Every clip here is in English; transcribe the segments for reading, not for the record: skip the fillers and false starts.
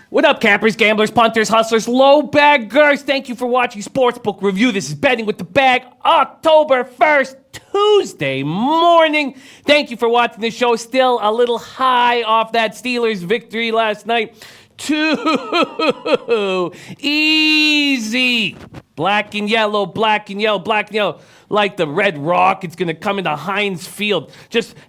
What up, campers, gamblers, punters, hustlers, low baggers? Thank you for watching Sportsbook Review. This is Betting with the Bag, October 1st, Tuesday morning. Thank you for watching the show. Still a little high off that Steelers victory last night. Too easy. Black and yellow, black and yellow, black and yellow. Like the Red Rock, it's going to come into Heinz Field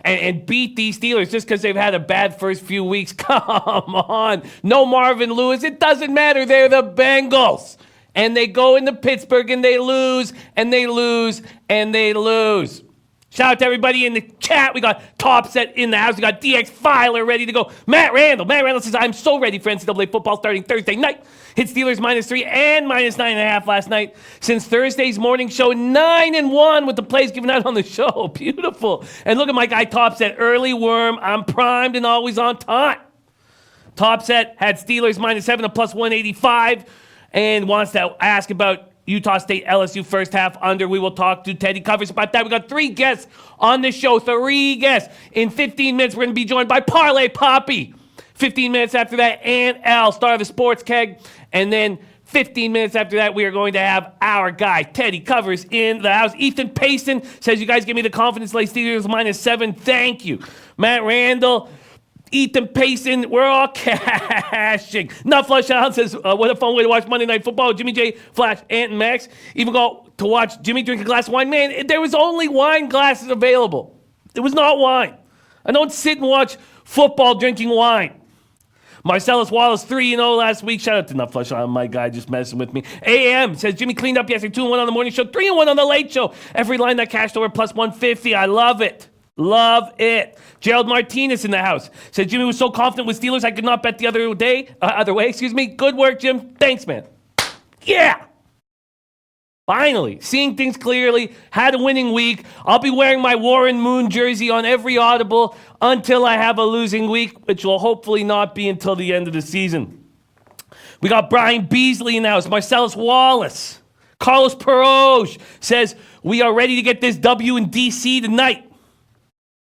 and beat these Steelers just because they've had a bad first few weeks. Come on. No Marvin Lewis. It doesn't matter. They're the Bengals. And they go into Pittsburgh and they lose and they lose and they lose. Shout out to everybody in the chat. We got Top Set in the house. We got DX Filer ready to go. Matt Randall says, I'm so ready for NCAA football starting Thursday night. Hit Steelers -3 and -9.5 last night. Since Thursday's morning show, 9-1 with the plays given out on the show. Beautiful. And look at my guy Top Set, early worm. I'm primed and always on time. Top Set had Steelers -7 to +185 and wants to ask about Utah State, LSU first half under. We will talk to Teddy Covers about that. We got 3 guests on this show. 3 guests. In 15 minutes, we're going to be joined by Parlay Poppy. 15 minutes after that, Aunt Al, star of the Sports Keg. And then 15 minutes after that, we are going to have our guy, Teddy Covers, in the house. Ethan Payson says, you guys give me the confidence, lay Steelers -7. Thank you. Matt Randall, Ethan Payson, we're all cashing. Nutflush Allen says, what a fun way to watch Monday Night Football. Jimmy J, Flash, Ant, and Max. Even go to watch Jimmy drink a glass of wine. Man, there was only wine glasses available. It was not wine. I don't sit and watch football drinking wine. Marcellus Wallace, 3-0 last week. Shout out to Nutflush Allen, my guy, just messing with me. AM says, Jimmy cleaned up yesterday, 2-1 on the morning show, 3-1 on the late show. Every line that cashed over +150. I love it. Love it. Gerald Martinez in the house said Jimmy was so confident with Steelers I could not bet the other way. Good work, Jim. Thanks, man. Yeah. Finally, seeing things clearly. Had a winning week. I'll be wearing my Warren Moon jersey on every audible until I have a losing week, which will hopefully not be until the end of the season. We got Brian Beasley in the house. Marcellus Wallace. Carlos Peroge says we are ready to get this W in DC tonight.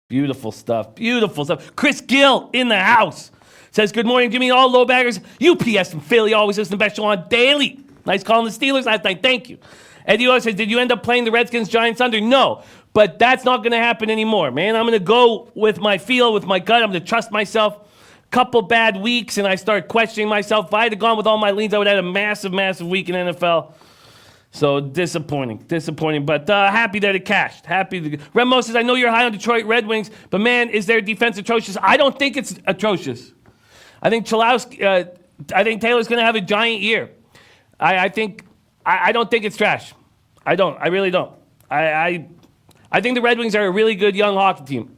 Beautiful stuff. Beautiful stuff. Chris Gill in the house says, good morning, Jimmy. All low baggers. UPS and Philly always listen to Best Show on daily. Nice calling the Steelers last night. Thank you. Eddie O says, did you end up playing the Redskins, Giants under? No, but that's not going to happen anymore, man. I'm going to go with my feel, with my gut. I'm going to trust myself. Couple bad weeks, and I start questioning myself. If I had gone with all my leans, I would have had a massive, massive week in NFL. So disappointing, but happy that it cashed. Remo says, I know you're high on Detroit Red Wings, but man, is their defense atrocious? I don't think it's atrocious. I think Taylor's going to have a giant year. I don't think it's trash. I really don't. I think the Red Wings are a really good young hockey team.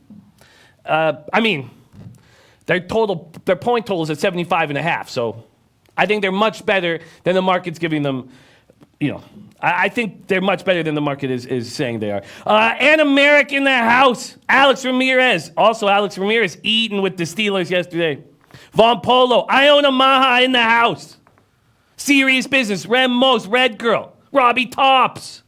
Their point total is at 75.5, so I think they're much better than the market's giving them. I think they're much better than the market is saying they are. Anna Merrick in the house. Alex Ramirez. Also, Alex Ramirez eating with the Steelers yesterday. Von Polo. Iona Maha in the house. Serious Business. Rem Most. Red Girl. Robbie Tops.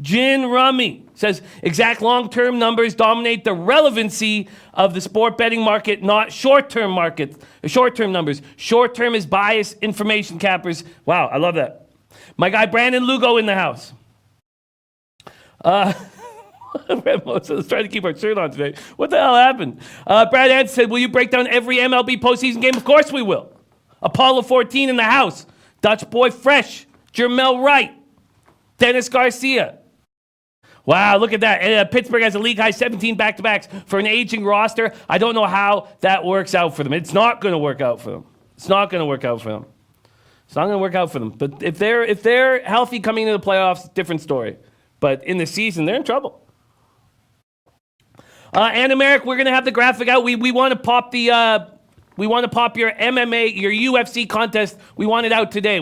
Gin Rummy says, exact long-term numbers dominate the relevancy of the sport betting market, not short-term numbers. Short-term is biased information, cappers. Wow, I love that. My guy Brandon Lugo in the house. Let's try to keep our shirt on today. What the hell happened? Brad Ant said, will you break down every MLB postseason game? Of course we will. Apollo 14 in the house. Dutch Boy Fresh. Jermel Wright. Dennis Garcia. Wow, look at that. Pittsburgh has a league high 17 back-to-backs for an aging roster. I don't know how that works out for them. It's not going to work out for them. But if they're healthy coming into the playoffs, different story. But in the season, they're in trouble. And Americ, we're going to have the graphic out. We want to pop the We want to pop your MMA, your UFC contest. We want it out today.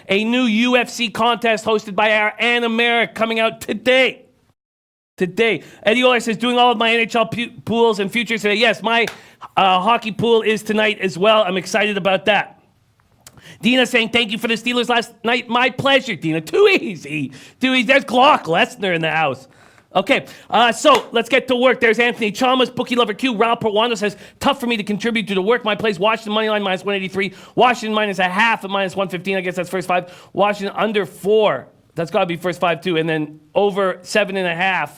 A new UFC contest hosted by our Anna Merrick coming out today. Eddie Oler says, doing all of my NHL pools and futures today. Yes, my hockey pool is tonight as well. I'm excited about that. Dina saying, thank you for the Steelers last night. My pleasure, Dina. Too easy. There's Glock Lesnar in the house. Okay, so let's get to work. There's Anthony Chalmers, Bookie Lover Q. Raul Porwando says, tough for me to contribute to the work. My plays, Washington moneyline minus 183. Washington minus a half at minus 115. I guess that's first five. Washington under 4. That's got to be first 5 too. And then over 7.5.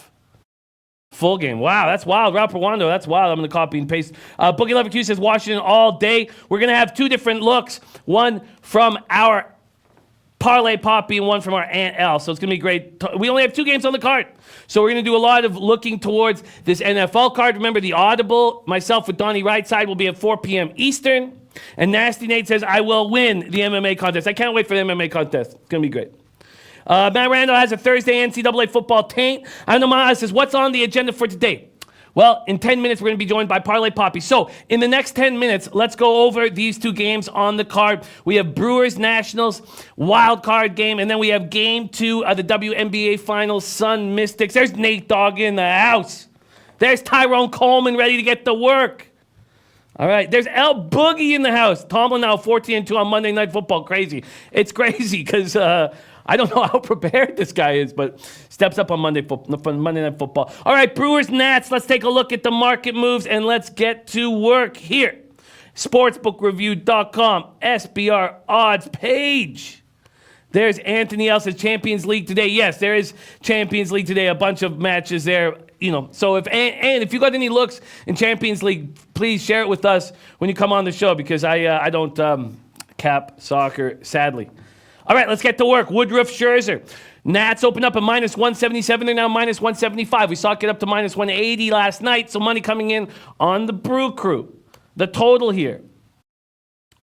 Full game. Wow, that's wild. Raul Porwando, that's wild. I'm going to copy and paste. Bookie Lover Q says Washington all day. We're going to have 2 different looks. One from our Parlay Poppy and one from our Aunt L. So it's going to be great. We only have 2 games on the card. So we're going to do a lot of looking towards this NFL card. Remember, the Audible, myself with Donnie Rightside, will be at 4 p.m. Eastern. And Nasty Nate says, I will win the MMA contest. I can't wait for the MMA contest. It's going to be great. Matt Randall has a Thursday NCAA football taint. Anamana says, what's on the agenda for today? Well, in 10 minutes, we're going to be joined by Parlay Poppy. So in the next 10 minutes, let's go over these 2 games on the card. We have Brewers Nationals wild card game, and then we have game 2 of the WNBA Finals, Sun Mystics. There's Nate Dogg in the house. There's Tyrone Coleman ready to get to work. All right, there's El Boogie in the house. Tomlin now 14-2 on Monday Night Football. Crazy. It's crazy because I don't know how prepared this guy is, but steps up on Monday Night Football. All right, Brewers Nats. Let's take a look at the market moves and let's get to work here. Sportsbookreview.com, SBR odds page. There's Anthony L. says Champions League today. Yes, there is Champions League today. A bunch of matches there. So if you got any looks in Champions League, please share it with us when you come on the show because I don't cap soccer, sadly. All right, let's get to work. Woodruff Scherzer. Nats opened up at minus 177. They're now minus 175. We saw it get up to minus 180 last night. So money coming in on the Brew Crew. The total here.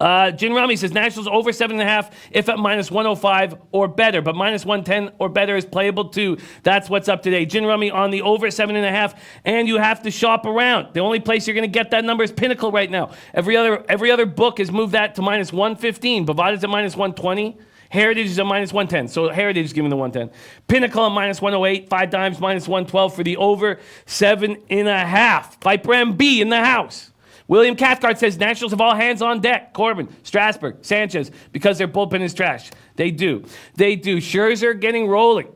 Jin Rami says Nationals over 7.5 if at minus 105 or better, but minus 110 or better is playable too. That's what's up today. Jin Rami on the over 7.5, and you have to shop around. The only place you're going to get that number is Pinnacle right now. Every other book has moved that to minus 115. Bovada's at minus 120. Heritage is at minus 110. So Heritage is giving the 110. Pinnacle at minus 108. 5 Dimes minus 112 for the over 7.5. Viper MB in the house. William Cathcart says Nationals have all hands on deck. Corbin, Strasburg, Sanchez, because their bullpen is trash. They do. Scherzer getting rolling.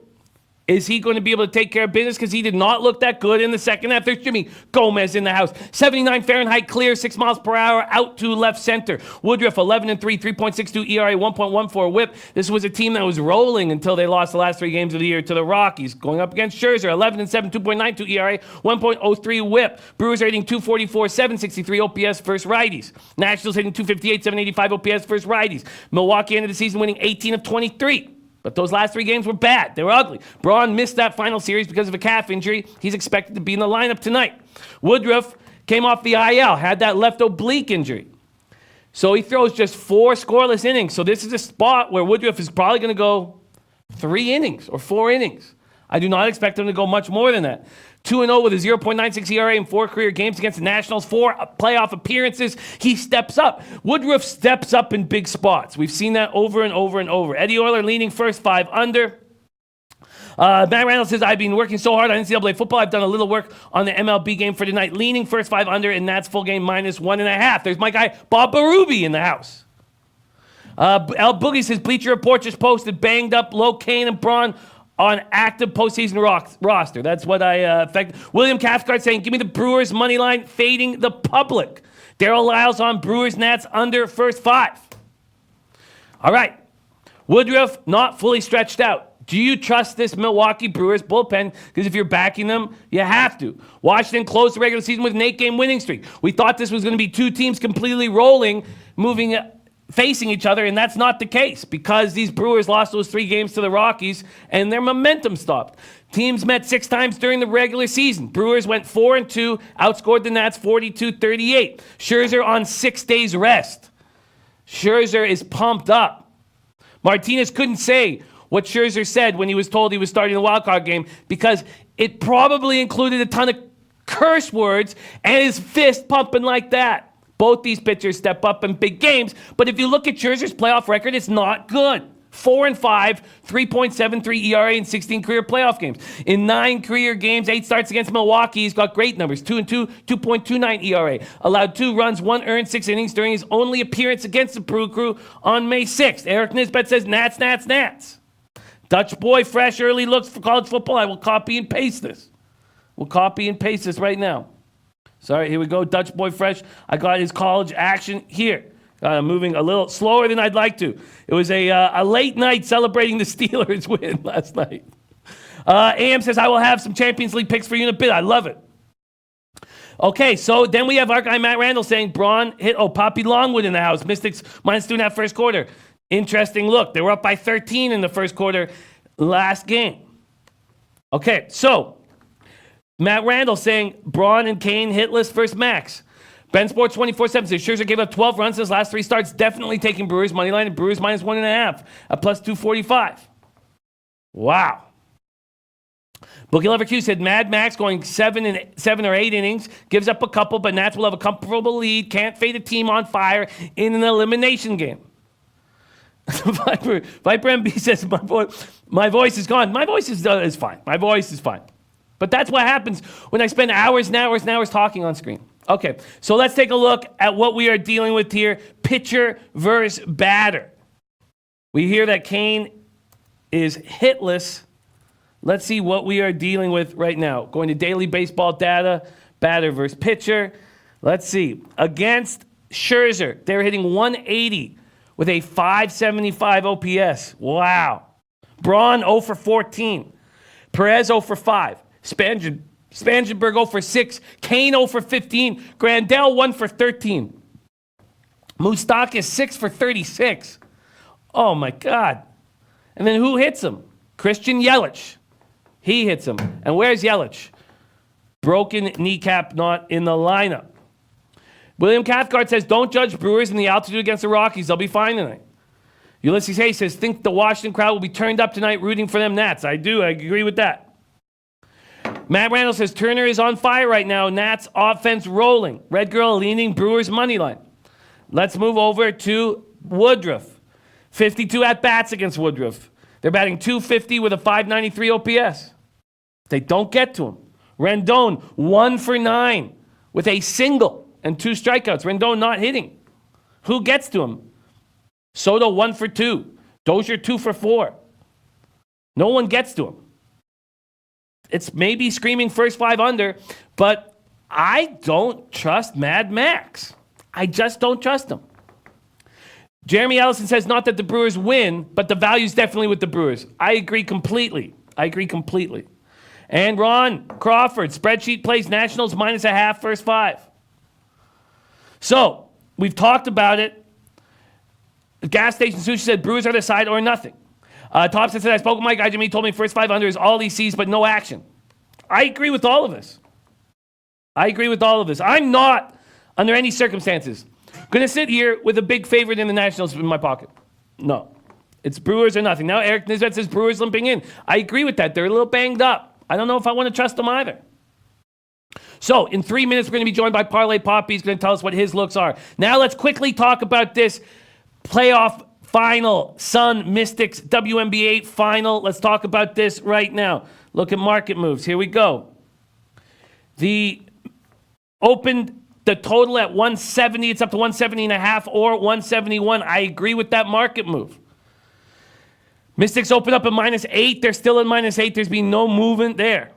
Is he going to be able to take care of business? Because he did not look that good in the second half. There's Jimmy Gomez in the house. 79 Fahrenheit clear, 6 miles per hour, out to left center. Woodruff, 11-3, 3.62 ERA, 1.14 whip. This was a team that was rolling until they lost the last 3 games of the year to the Rockies. Going up against Scherzer, 11-7, 2.92 ERA, 1.03 whip. Brewers are hitting 244, 763 OPS versus righties. Nationals hitting 258, 785 OPS versus righties. Milwaukee ended the season winning 18 of 23. But those last 3 games were bad. They were ugly. Braun missed that final series because of a calf injury. He's expected to be in the lineup tonight. Woodruff came off the IL, had that left oblique injury. So he throws just 4 scoreless innings. So this is a spot where Woodruff is probably going to go 3 innings or 4 innings. I do not expect him to go much more than that. 2-0 with a 0.96 ERA in 4 career games against the Nationals, 4 playoff appearances. He steps up. Woodruff steps up in big spots. We've seen that over and over and over. Eddie Euler leaning first 5 under. Matt Randall says, I've been working so hard on NCAA football. I've done a little work on the MLB game for tonight. Leaning first 5 under, and that's full game minus 1.5. There's my guy, Bob Berube in the house. El Boogie says, Bleacher Report just posted banged up Low Kane and Braun on active postseason roster. That's what I affect. William Cathcart saying, give me the Brewers money line, fading the public. Daryl Lyles on Brewers Nats under first 5. All right. Woodruff not fully stretched out. Do you trust this Milwaukee Brewers bullpen? Because if you're backing them, you have to. Washington closed the regular season with an 8-game winning streak. We thought this was going to be 2 teams completely rolling, facing each other, and that's not the case because these Brewers lost those 3 games to the Rockies and their momentum stopped. Teams met 6 times during the regular season. Brewers went 4-2, outscored the Nats 42-38. Scherzer on 6 days rest. Scherzer is pumped up. Martinez couldn't say what Scherzer said when he was told he was starting the wildcard game because it probably included a ton of curse words and his fist pumping like that. Both these pitchers step up in big games, but if you look at Scherzer's playoff record, it's not good. 4-5, 3.73 ERA in 16 career playoff games. In 9 career games, 8 starts against Milwaukee, he's got great numbers. 2-2, 2.29 ERA. Allowed 2 runs, 1 earned, 6 innings during his only appearance against the Brew Crew on May 6th. Eric Nisbet says, Nats, Nats, Nats. Dutch boy, fresh early looks for college football. I will copy and paste this. We'll copy and paste this right now. Sorry, here we go. Dutch boy, fresh. I got his college action here. I'm moving a little slower than I'd like to. It was a late night celebrating the Steelers win last night. AM says, I will have some Champions League picks for you in a bit. I love it. Okay, so then we have our guy Matt Randall saying, Braun hit, Poppy Longwood in the house. Mystics -2.5 first quarter. Interesting look. They were up by 13 in the first quarter last game. Okay, so Matt Randall saying, Braun and Kane hitless versus Max. Ben Sports 24/7 says Scherzer gave up 12 runs in his last 3 starts, definitely taking Brewers money line and Brewers -1.5 at +245. Wow. Bookie Lover Q said Mad Max going 7 or 8 innings, gives up a couple, but Nats will have a comfortable lead, can't fade a team on fire in an elimination game. Viper MB says my voice is gone. My voice is fine. My voice is fine. But that's what happens when I spend hours and hours and hours talking on screen. Okay, so let's take a look at what we are dealing with here. Pitcher versus batter. We hear that Kane is hitless. Let's see what we are dealing with right now. Going to daily baseball data, batter versus pitcher. Let's see. Against Scherzer, they're hitting 180 with a 575 OPS. Wow. Braun 0 for 14. Perez 0 for 5. Spangenberg 0 for 6. Kane 0 for 15. Grandel 1 for 13. Moustakas 6 for 36. Oh my God. And then who hits him? Christian Yelich. He hits him. And where's Yelich? Broken kneecap, not in the lineup. William Cathcart says, don't judge Brewers in the altitude against the Rockies. They'll be fine tonight. Ulysses Hayes says, think the Washington crowd will be turned up tonight rooting for them Nats. I do. I agree with that. Matt Randall says, Turner is on fire right now. Nats offense rolling. Red Girl leaning Brewers money line. Let's move over to Woodruff. 52 at-bats against Woodruff. They're batting .250 with a 593 OPS. They don't get to him. Rendon, 1 for 9 with a single and 2 strikeouts. Rendon not hitting. Who gets to him? Soto, 1 for 2. Dozier, 2 for 4. No one gets to him. It's maybe screaming first 5 under, but I don't trust Mad Max. I just don't trust him. Jeremy Ellison says, not that the Brewers win, but the value's definitely with the Brewers. I agree completely. And Ron Crawford, spreadsheet plays Nationals -0.5 first 5. So, we've talked about it. The gas station sushi said Brewers are the side or nothing. Thompson said, I spoke with Mike Ijem. He told me first 5 under is all he sees, but no action. I agree with all of this. I'm not, under any circumstances, going to sit here with a big favorite in the Nationals in my pocket. No. It's Brewers or nothing. Now Eric Nisbet says Brewers limping in. I agree with that. They're a little banged up. I don't know if I want to trust them either. So, in 3 minutes, we're going to be joined by Parlay Poppy. He's going to tell us what his looks are. Now, let's quickly talk about this playoff final. Sun Mystics WNBA final. Let's talk about this right now. Look at market moves. Here we go. The opened the total at 170. It's up to 170.5 or 171. I agree with that market move. Mystics open up at -8. They're still at -8. There's been no movement there.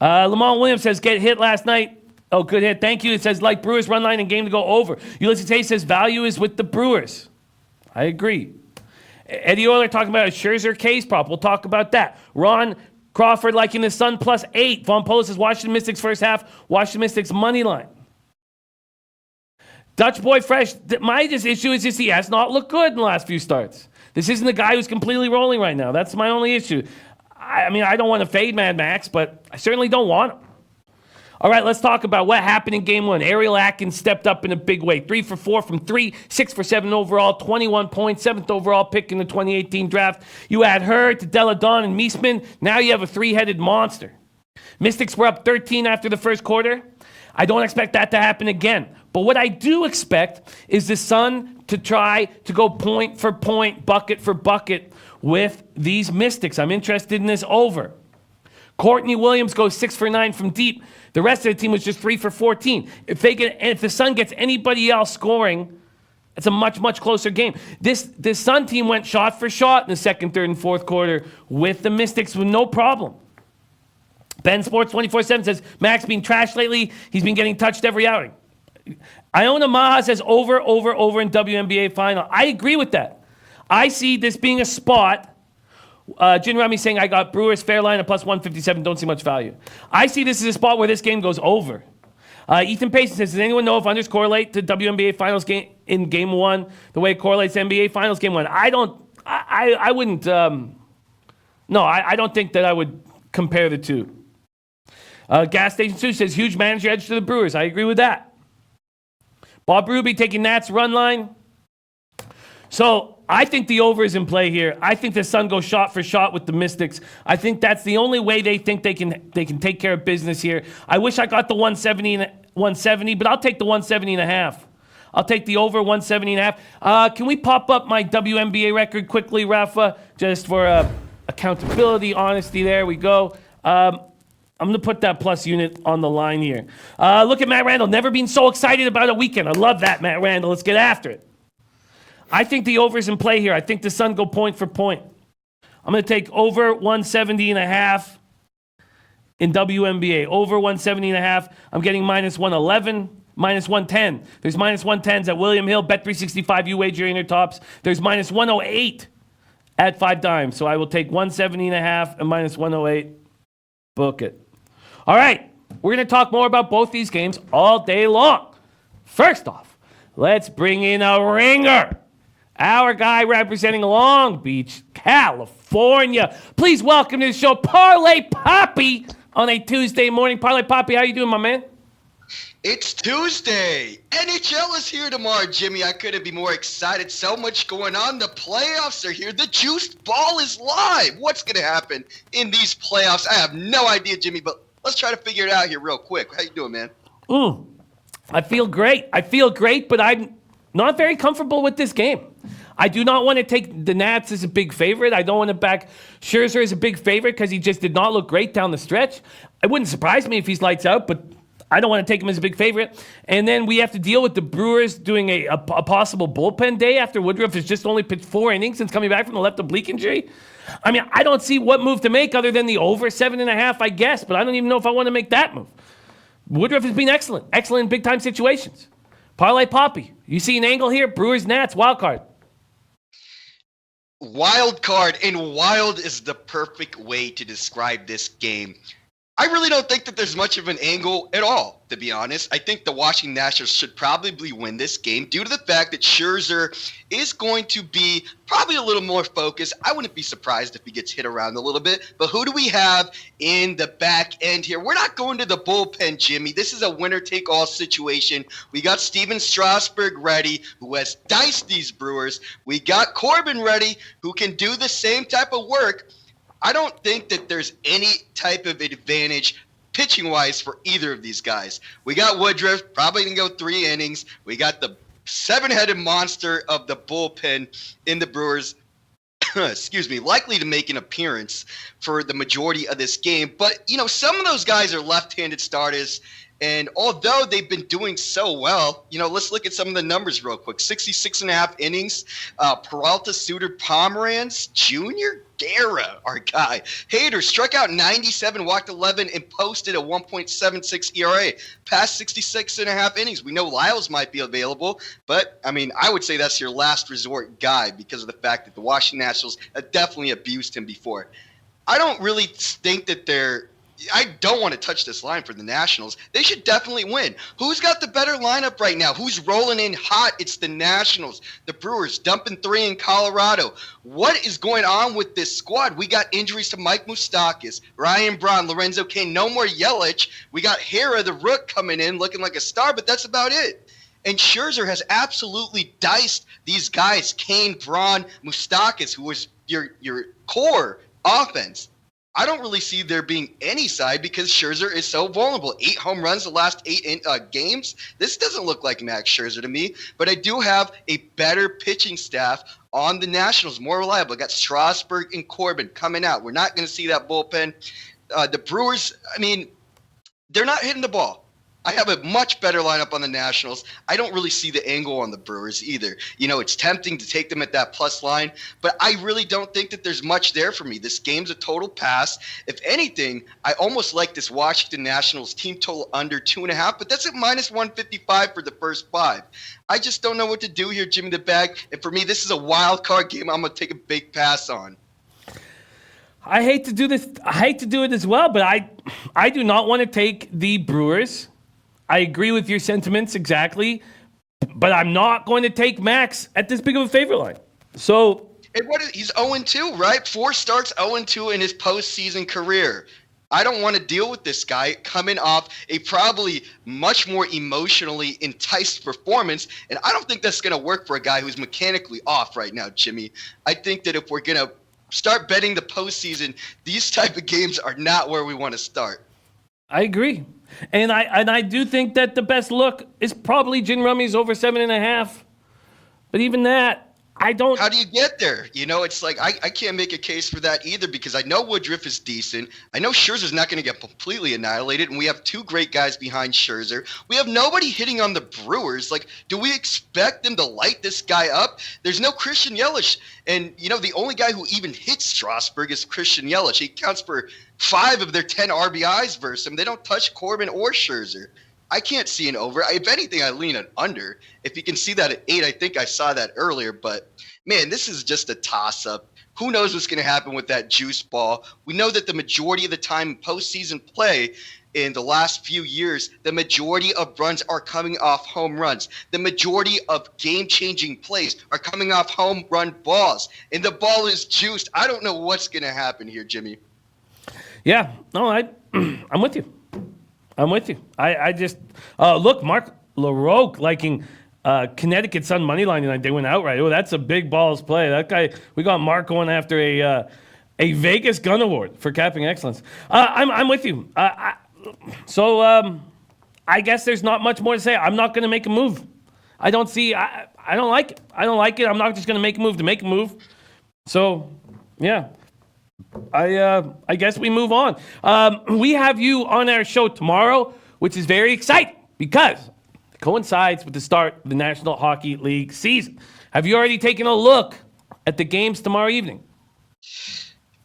Lamont Williams says, get hit last night. Oh, good hit. Thank you. It says, like Brewers run line and game to go over. Ulysses Hayes says, value is with the Brewers. I agree. Eddie Euler talking about a Scherzer case prop. We'll talk about that. Ron Crawford liking the Sun +8. Von Polo says, Washington Mystics first half. Washington Mystics money line. Dutch Boy Fresh. My issue is just he has not looked good in the last few starts. This isn't a guy who's completely rolling right now. That's my only issue. I mean, I don't want to fade Mad Max, but I certainly don't want him. All right, let's talk about what happened in Game 1. Ariel Atkins stepped up in a big way. 3 for 4 from 3, 6 for 7 overall, 21 points, 7th overall pick in the 2018 draft. You add her to Delle Donne and Meesman. Now you have a 3-headed monster. Mystics were up 13 after the first quarter. I don't expect that to happen again. But what I do expect is the Sun to try to go point for point, bucket for bucket with these Mystics. I'm interested in this over. Courtney Williams goes 6 for 9 from deep. The rest of the team was just 3 for 14. If the Sun gets anybody else scoring, it's a much, much closer game. This Sun team went shot for shot in the second, third, and fourth quarter with the Mystics with no problem. Ben Sports 24/7 says, Max being trashed lately. He's been getting touched every outing. Iona Maha says over in WNBA final. I agree with that. I see this being a spot. Jin Rami saying, I got Brewers fair line at plus 157. Don't see much value. I see this as a spot where this game goes over. Ethan Payson says, does anyone know if unders correlate to WNBA finals game in game one the way it correlates to NBA finals game one? I wouldn't. I don't think that I would compare the two. Gas Station 2 says, huge manager edge to the Brewers. I agree with that. Bob Ruby taking Nats run line. So I think the over is in play here. I think the Sun goes shot for shot with the Mystics. I think that's the only way they think they can take care of business here. I wish I got the 170, but I'll take the 170.5. I'll take the over 170.5. Can we pop up my WNBA record quickly, Rafa? Just for accountability, honesty. There we go. I'm going to put that plus unit on the line here. Look at Matt Randall. Never been so excited about a weekend. I love that, Matt Randall. Let's get after it. I think the over's in play here. I think the Sun go point for point. I'm going to take over 170.5 in WNBA. Over 170.5. I'm getting minus 111, minus 110. There's minus 110s at William Hill, Bet365, you wagering their tops. There's minus 108 at 5 dimes. So I will take 170.5 and minus 108. Book it. All right, we're going to talk more about both these games all day long. First off, let's bring in a ringer. Our guy representing Long Beach, California. Please welcome to the show, Parlay Poppy, on a Tuesday morning. Parlay Poppy, how you doing, my man? It's Tuesday. NHL is here tomorrow, Jimmy. I couldn't be more excited. So much going on. The playoffs are here. The juiced ball is live. What's going to happen in these playoffs? I have no idea, Jimmy, but let's try to figure it out here real quick. How you doing, man? I feel great. But I'm not very comfortable with this game. I do not want to take the Nats as a big favorite. I don't want to back Scherzer as a big favorite because he just did not look great down the stretch. It wouldn't surprise me if he's lights out, but I don't want to take him as a big favorite. And then we have to deal with the Brewers doing a possible bullpen day after Woodruff has just only pitched 4 innings since coming back from the left oblique injury. I mean, I don't see what move to make other than the over 7.5, I guess, but I don't even know if I want to make that move. Woodruff has been excellent in big-time situations. Parlay Poppy, you see an angle here? Brewers, Nats, wild card. Wild card, and wild is the perfect way to describe this game. I really don't think that there's much of an angle at all, to be honest. I think the Washington Nationals should probably win this game due to the fact that Scherzer is going to be probably a little more focused. I wouldn't be surprised if he gets hit around a little bit. But who do we have in the back end here? We're not going to the bullpen, Jimmy. This is a winner-take-all situation. We got Steven Strasburg ready, who has diced these Brewers. We got Corbin ready, who can do the same type of work. I don't think that there's any type of advantage pitching-wise for either of these guys. We got Woodruff, probably going to go 3 innings. We got the 7-headed monster of the bullpen in the Brewers, likely to make an appearance for the majority of this game. But, some of those guys are left-handed starters. And although they've been doing so well, let's look at some of the numbers real quick. 66.5 innings. Peralta, Suter, Pomeranz, Jr., Guerra, our guy. Hader struck out 97, walked 11, and posted a 1.76 ERA. Past 66.5 innings. We know Lyles might be available, but, I would say that's your last resort guy because of the fact that the Washington Nationals have definitely abused him before. I don't really think that I don't want to touch this line for the Nationals. They should definitely win. Who's got the better lineup right now? Who's rolling in hot? It's the Nationals. The Brewers dumping 3 in Colorado. What is going on with this squad? We got injuries to Mike Moustakas, Ryan Braun, Lorenzo Cain, no more Yelich. We got Hera, the Rook, coming in looking like a star, but that's about it. And Scherzer has absolutely diced these guys, Cain, Braun, Moustakas, who was your core offense. I don't really see there being any side because Scherzer is so vulnerable. 8 home runs the last 8 games. This doesn't look like Max Scherzer to me, but I do have a better pitching staff on the Nationals, more reliable. I got Strasburg and Corbin coming out. We're not going to see that bullpen. The Brewers, I mean, they're not hitting the ball. I have a much better lineup on the Nationals. I don't really see the angle on the Brewers either. You know, it's tempting to take them at that plus line, but I really don't think that there's much there for me. This game's a total pass. If anything, I almost like this Washington Nationals team total under 2.5, but that's at minus 155 for the first 5. I just don't know what to do here, Jimmy the Bag. And for me, this is a wild card game I'm going to take a big pass on. I hate to do this. I hate to do it as well, but I do not want to take the Brewers. I agree with your sentiments exactly, but I'm not going to take Max at this big of a favorite line. So, and he's 0-2, right? 4 starts, 0-2 in his postseason career. I don't want to deal with this guy coming off a probably much more emotionally enticed performance, and I don't think that's going to work for a guy who's mechanically off right now, Jimmy. I think that if we're going to start betting the postseason, these type of games are not where we want to start. I agree. And I do think that the best look is probably Gin Rummy's over 7.5. But even that, I don't. How do you get there? You know, it's like I can't make a case for that either because I know Woodruff is decent. I know Scherzer's not going to get completely annihilated, and we have 2 great guys behind Scherzer. We have nobody hitting on the Brewers. Like, do we expect them to light this guy up? There's no Christian Yelich. And, you know, the only guy who even hits Strasburg is Christian Yelich. He counts for 5 of their 10 RBIs versus him. They don't touch Corbin or Scherzer. I can't see an over. If anything, I lean an under. If you can see that at 8, I think I saw that earlier. But, man, this is just a toss-up. Who knows what's going to happen with that juice ball? We know that the majority of the time in postseason play in the last few years, the majority of runs are coming off home runs. The majority of game-changing plays are coming off home run balls. And the ball is juiced. I don't know what's going to happen here, Jimmy. Yeah, no, I'm with you. I'm with you. I just look, Mark LaRoque liking Connecticut Sun money line tonight. They went outright. Oh, that's a big balls play. That guy. We got Mark going after a Vegas Gun Award for capping excellence. I'm with you. So I guess there's not much more to say. I'm not going to make a move. I don't see. I don't like it. I don't like it. I'm not just going to make a move to make a move. So yeah. I guess we move on. We have you on our show tomorrow, which is very exciting because it coincides with the start of the National Hockey League season. Have you already taken a look at the games tomorrow evening?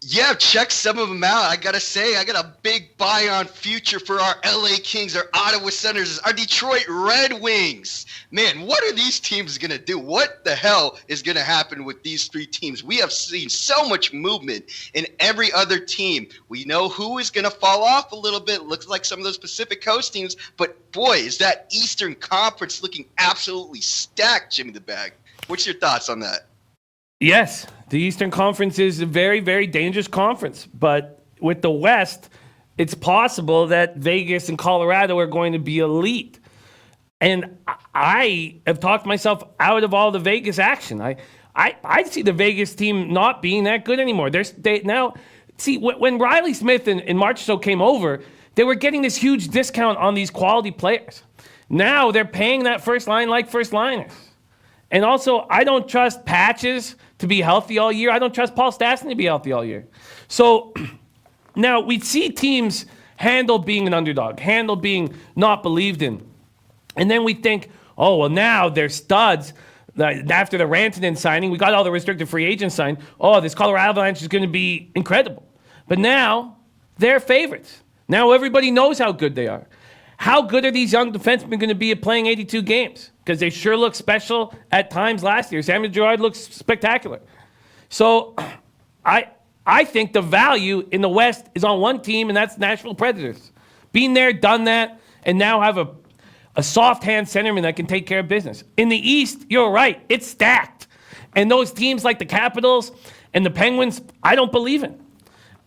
Yeah, check some of them out. I got to say, I got a big buy on future for our LA Kings, our Ottawa Senators, our Detroit Red Wings. Man, what are these teams going to do? What the hell is going to happen with these 3 teams? We have seen so much movement in every other team. We know who is going to fall off a little bit. Looks like some of those Pacific Coast teams. But boy, is that Eastern Conference looking absolutely stacked, Jimmy the Bag. What's your thoughts on that? Yes, the Eastern Conference is a very, very dangerous conference. But with the West, it's possible that Vegas and Colorado are going to be elite. And I have talked myself out of all the Vegas action. I see the Vegas team not being that good anymore. When Riley Smith and Marchessault came over, they were getting this huge discount on these quality players. Now they're paying that first line like first liners. And also, I don't trust Patches to be healthy all year. I don't trust Paul Stastny to be healthy all year. So now we see teams handle being an underdog, handle being not believed in. And then we think, oh, well, now they're studs. After the Rantanen signing, we got all the restricted free agents signed. Oh, this Colorado Avalanche is going to be incredible. But now they're favorites. Now everybody knows how good they are. How good are these young defensemen going to be at playing 82 games? Because they sure look special at times last year. Samuel Girard looks spectacular. So I think the value in the West is on one team, and that's Nashville Predators. Been there, done that, and now have a soft-hand centerman that can take care of business. In the East, you're right. It's stacked. And those teams like the Capitals and the Penguins, I don't believe in.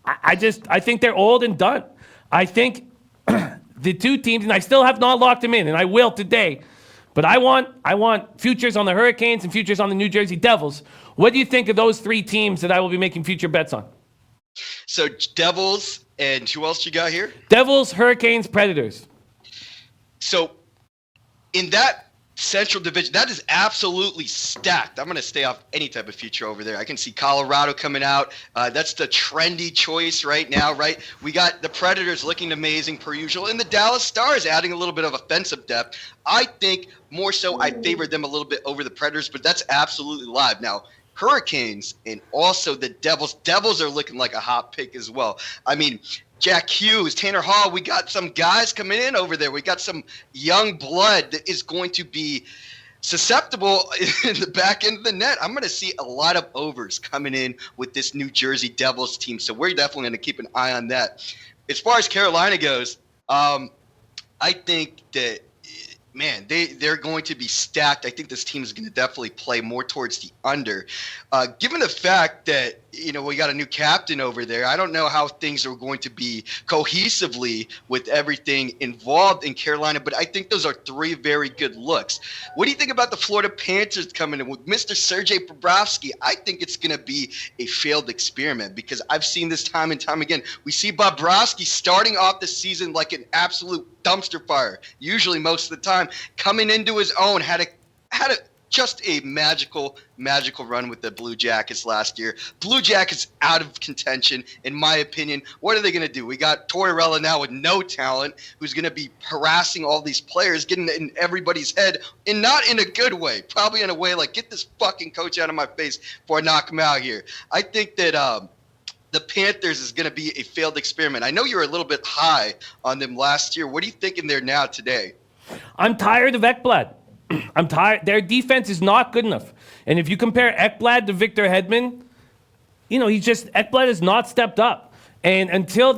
I think they're old and done. I think the 2 teams, and I still have not locked them in, and I will today, but I want futures on the Hurricanes and futures on the New Jersey Devils. What do you think of those 3 teams that I will be making future bets on? So Devils and who else you got here? Devils, Hurricanes, Predators. So in that Central Division, that is absolutely stacked. I'm going to stay off any type of future over there. I can see Colorado coming out. That's the trendy choice right now, right? We got the Predators looking amazing per usual, and the Dallas Stars adding a little bit of offensive depth. I think more so I favor them a little bit over the Predators, but that's absolutely live. Now, Hurricanes and also the Devils. Devils are looking like a hot pick as well. I mean, Jack Hughes, Tanner Hall, we got some guys coming in over there. We got some young blood that is going to be susceptible in the back end of the net. I'm going to see a lot of overs coming in with this New Jersey Devils team, so we're definitely going to keep an eye on that. As far as Carolina goes, I think that, man, they're going to be stacked. I think this team is going to definitely play more towards the under. Given the fact that, we got a new captain over there, I don't know how things are going to be cohesively with everything involved in Carolina, but I think those are three very good looks. What do you think about the Florida Panthers coming in with Mr. Sergei Bobrovsky? I think it's going to be a failed experiment because I've seen this time and time again. We see Bobrovsky starting off the season like an absolute dumpster fire, usually most of the time, coming into his own, had a just a magical run with the Blue Jackets last year. Blue Jackets out of contention, in my opinion. What are they going to do? We got Tortorella now with no talent, who's going to be harassing all these players, getting in everybody's head, and not in a good way. Probably in a way like, get this fucking coach out of my face before I knock him out here. I think that the Panthers is going to be a failed experiment. I know you were a little bit high on them last year. What are you thinking there now today? I'm tired of Ekblad. I'm tired. Their defense is not good enough. And if you compare Ekblad to Victor Hedman, Ekblad has not stepped up. And until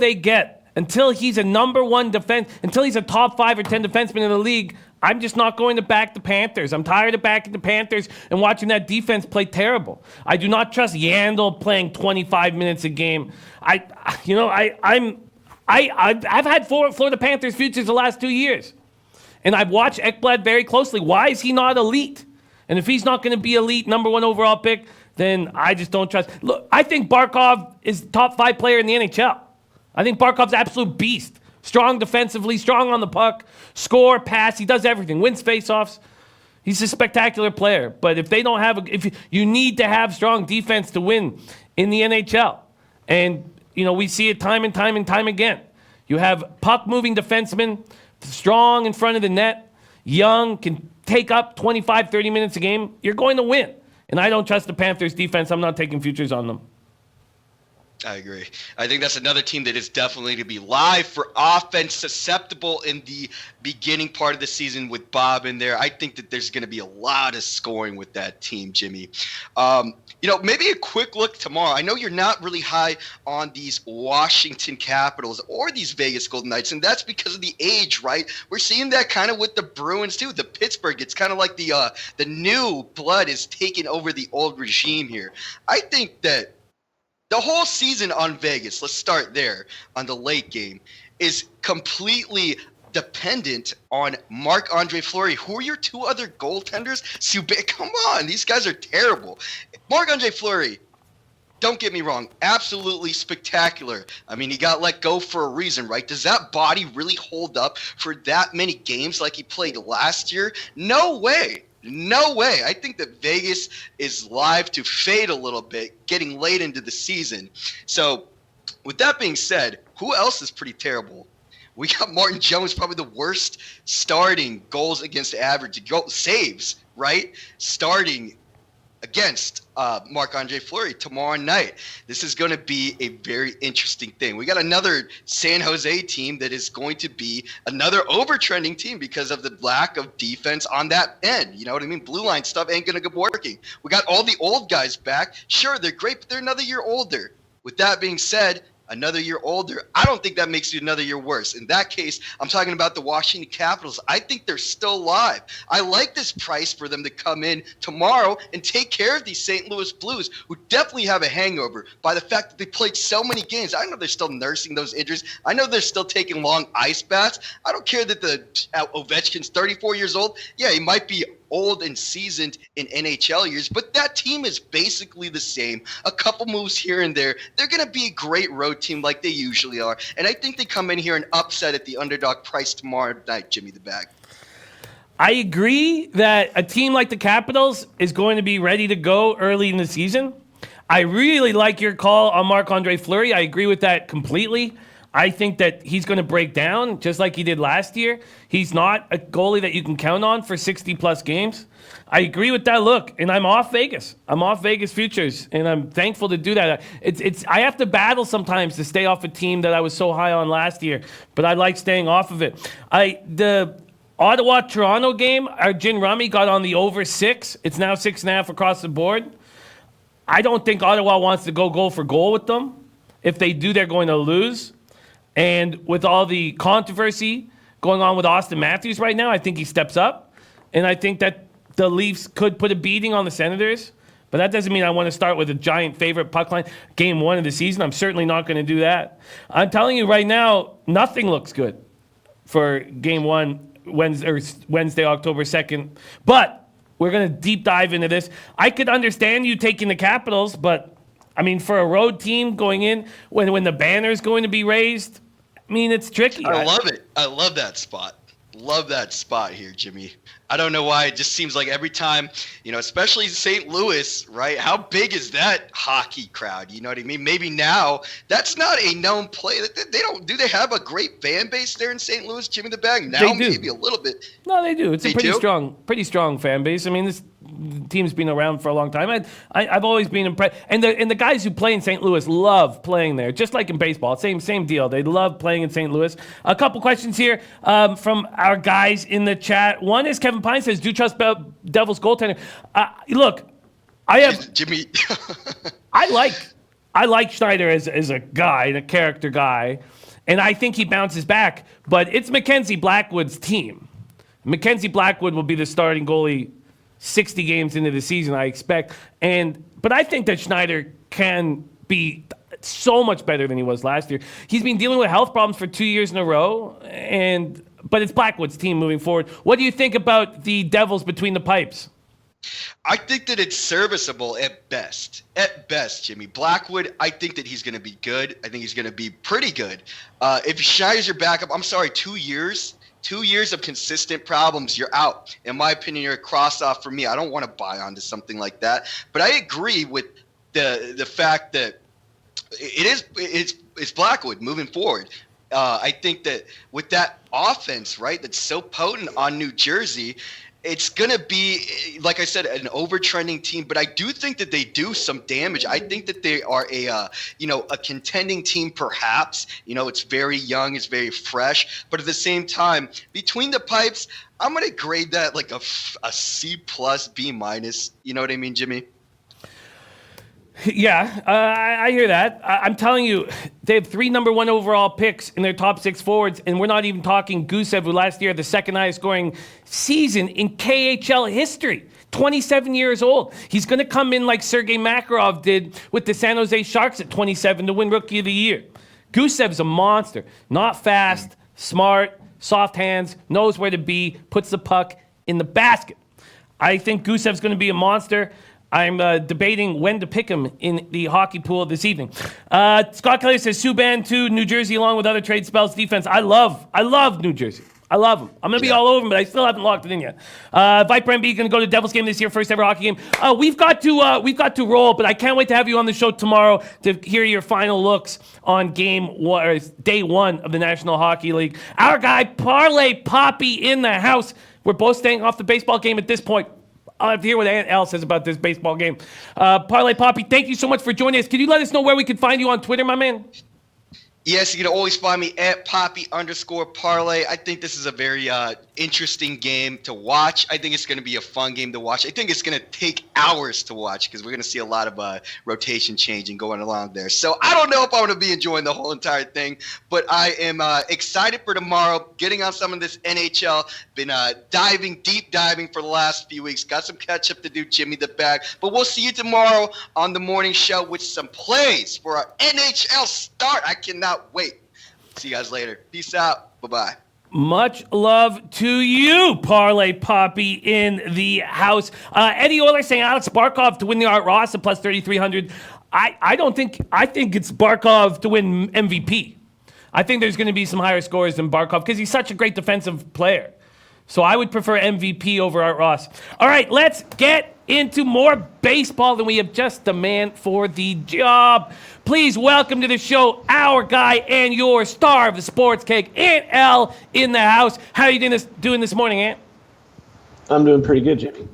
he's a number one defense, until he's a top 5 or 10 defenseman in the league, I'm just not going to back the Panthers. I'm tired of backing the Panthers and watching that defense play terrible. I do not trust Yandel playing 25 minutes a game. I've had Florida Panthers futures the last 2 years. And I've watched Ekblad very closely. Why is he not elite? And if he's not going to be elite, number 1 overall pick, then I just don't trust. Look, I think Barkov is top 5 player in the NHL. I think Barkov's an absolute beast. Strong defensively, strong on the puck, score, pass. He does everything. Wins faceoffs. He's a spectacular player. But if they don't have, you need to have strong defense to win in the NHL. And we see it time and time again. You have puck moving defensemen, strong in front of the net, young, can take up 25, 30 minutes a game, you're going to win. And I don't trust the Panthers defense. I'm not taking futures on them. I agree. I think that's another team that is definitely to be live for offense, susceptible in the beginning part of the season with Bob in there. I think that there's going to be a lot of scoring with that team, Jimmy. Maybe a quick look tomorrow. I know you're not really high on these Washington Capitals or these Vegas Golden Knights, and that's because of the age, right? We're seeing that kind of with the Bruins too. The Pittsburgh, it's kind of like the new blood is taking over the old regime here. I think that the whole season on Vegas, let's start there on the late game, is completely dependent on Marc-Andre Fleury. Who are your 2 other goaltenders? Come on, these guys are terrible. Marc-Andre Fleury, don't get me wrong, absolutely spectacular. I mean, he got let go for a reason, right? Does that body really hold up for that many games like he played last year? No way. No way. I think that Vegas is live to fade a little bit, getting late into the season. So, with that being said, who else is pretty terrible? We got Martin Jones, probably the worst starting goals against average, saves, right? Starting against Marc-Andre Fleury tomorrow night. This is going to be a very interesting thing. We got another San Jose team that is going to be another overtrending team because of the lack of defense on that end. You know what I mean? Blue line stuff ain't going to be working. We got all the old guys back. Sure, they're great, but they're another year older. With that being said, another year older, I don't think that makes you another year worse. In that case, I'm talking about the Washington Capitals. I think they're still alive. I like this price for them to come in tomorrow and take care of these St. Louis Blues, who definitely have a hangover by the fact that they played so many games. I know they're still nursing those injuries. I know they're still taking long ice baths. I don't care that the Ovechkin's 34 years old. Yeah, he might be old and seasoned in NHL years, but that team is basically the same. A couple moves here and there. They're going to be a great road team like they usually are. And I think they come in here and upset at the underdog price tomorrow night, Jimmy the Bag. I agree that a team like the Capitals is going to be ready to go early in the season. I really like your call on Marc-Andre Fleury. I agree with that completely. I think that he's going to break down just like he did last year. He's not a goalie that you can count on for 60-plus games. I agree with that look, and I'm off Vegas. I'm off Vegas futures, and I'm thankful to do that. I have to battle sometimes to stay off a team that I was so high on last year, but I like staying off of it. The Ottawa-Toronto game, Arjun Rummy got on the over 6. It's now 6.5 across the board. I don't think Ottawa wants to go goal for goal with them. If they do, they're going to lose. And with all the controversy going on with Austin Matthews right now, I think he steps up. And I think that the Leafs could put a beating on the Senators. But that doesn't mean I want to start with a giant favorite puck line. Game 1 of the season, I'm certainly not going to do that. I'm telling you right now, nothing looks good for Game 1 Wednesday, October 2nd. But we're going to deep dive into this. I could understand you taking the Capitals, but, I mean, for a road team going in, when the banner's going to be raised, I mean, it's tricky. I love it. I love that spot. Love that spot here, Jimmy. I don't know why. It just seems like every time, especially St. Louis, right? How big is that hockey crowd? You know what I mean? Maybe now that's not a known play. Do they have a great fan base there in St. Louis, Jimmy the Bag? Now maybe a little bit. No, they do. It's a pretty strong fan base. I mean, this team's been around for a long time. I've always been impressed. And the guys who play in St. Louis love playing there, just like in baseball. Same deal. They love playing in St. Louis. A couple questions here from our guys in the chat. One is Kevin Pine says, do you trust Devils goaltender? Look, I have Jimmy. I like Schneider as a guy, a character guy, and I think he bounces back. But it's Mackenzie Blackwood's team. Mackenzie Blackwood will be the starting goalie 60 games into the season, I expect. But I think that Schneider can be so much better than he was last year. He's been dealing with health problems for 2 years in a row, but it's Blackwood's team moving forward. What do you think about the Devils between the pipes? I think that it's serviceable at best. At best, Jimmy. Blackwood, I think that he's going to be good. I think he's going to be pretty good. If Schneider's your backup, I'm sorry, 2 years? 2 years of consistent problems, you're out. In my opinion, you're a cross-off for me. I don't want to buy onto something like that. But I agree with the fact that it's Blackwood moving forward. I think that with that offense, right, that's so potent on New Jersey, it's going to be, like I said, an overtrending team, but I do think that they do some damage. I think that they are a contending team perhaps. It's very young, it's very fresh, but at the same time, between the pipes, I'm going to grade that like a C+, B-. You know what I mean, Jimmy? Yeah, I hear that. I'm telling you, they have 3 number 1 overall picks in their top 6 forwards, and we're not even talking Gusev, who last year had the second highest scoring season in KHL history. 27 years old. He's going to come in like Sergei Makarov did with the San Jose Sharks at 27 to win Rookie of the Year. Gusev's a monster. Not fast, smart, soft hands, knows where to be, puts the puck in the basket. I think Gusev's going to be a monster. I'm debating when to pick him in the hockey pool this evening. Scott Kelly says Subban to New Jersey along with other trade spells defense. I love New Jersey. I love them. I'm going to be all over them, but I still haven't locked it in yet. Viper MB going to go to Devils game this year, first ever hockey game. We've got to roll, but I can't wait to have you on the show tomorrow to hear your final looks on day 1 of the National Hockey League. Our guy Parlay Poppy in the house. We're both staying off the baseball game at this point. I'll have to hear what Al says about this baseball game. Parlay Poppy, thank you so much for joining us. Can you let us know where we can find you on Twitter, my man? Yes, you can always find me at Poppy_Parlay. I think this is a very interesting game to watch. I think it's going to be a fun game to watch. I think it's going to take hours to watch because we're going to see a lot of rotation changing going along there. So I don't know if I'm going to be enjoying the whole entire thing, but I am excited for tomorrow, getting on some of this NHL. Been deep diving for the last few weeks. Got some catch up to do, Jimmy the Bag. But we'll see you tomorrow on the morning show with some plays for our NHL start. I cannot wait. See you guys later. Peace out. Bye-bye. Much love to you, Parlay Poppy in the house. Eddie Euler saying Alex Barkov to win the Art Ross at plus 3,300. I think it's Barkov to win MVP. I think there's going to be some higher scores than Barkov because he's such a great defensive player. So I would prefer MVP over Art Ross. All right, let's get into more baseball than we have just the man for the job. Please welcome to the show our guy and your star of the sports cake, Ant L in the house. How are you doing this morning, Ant? I'm doing pretty good, Jimmy.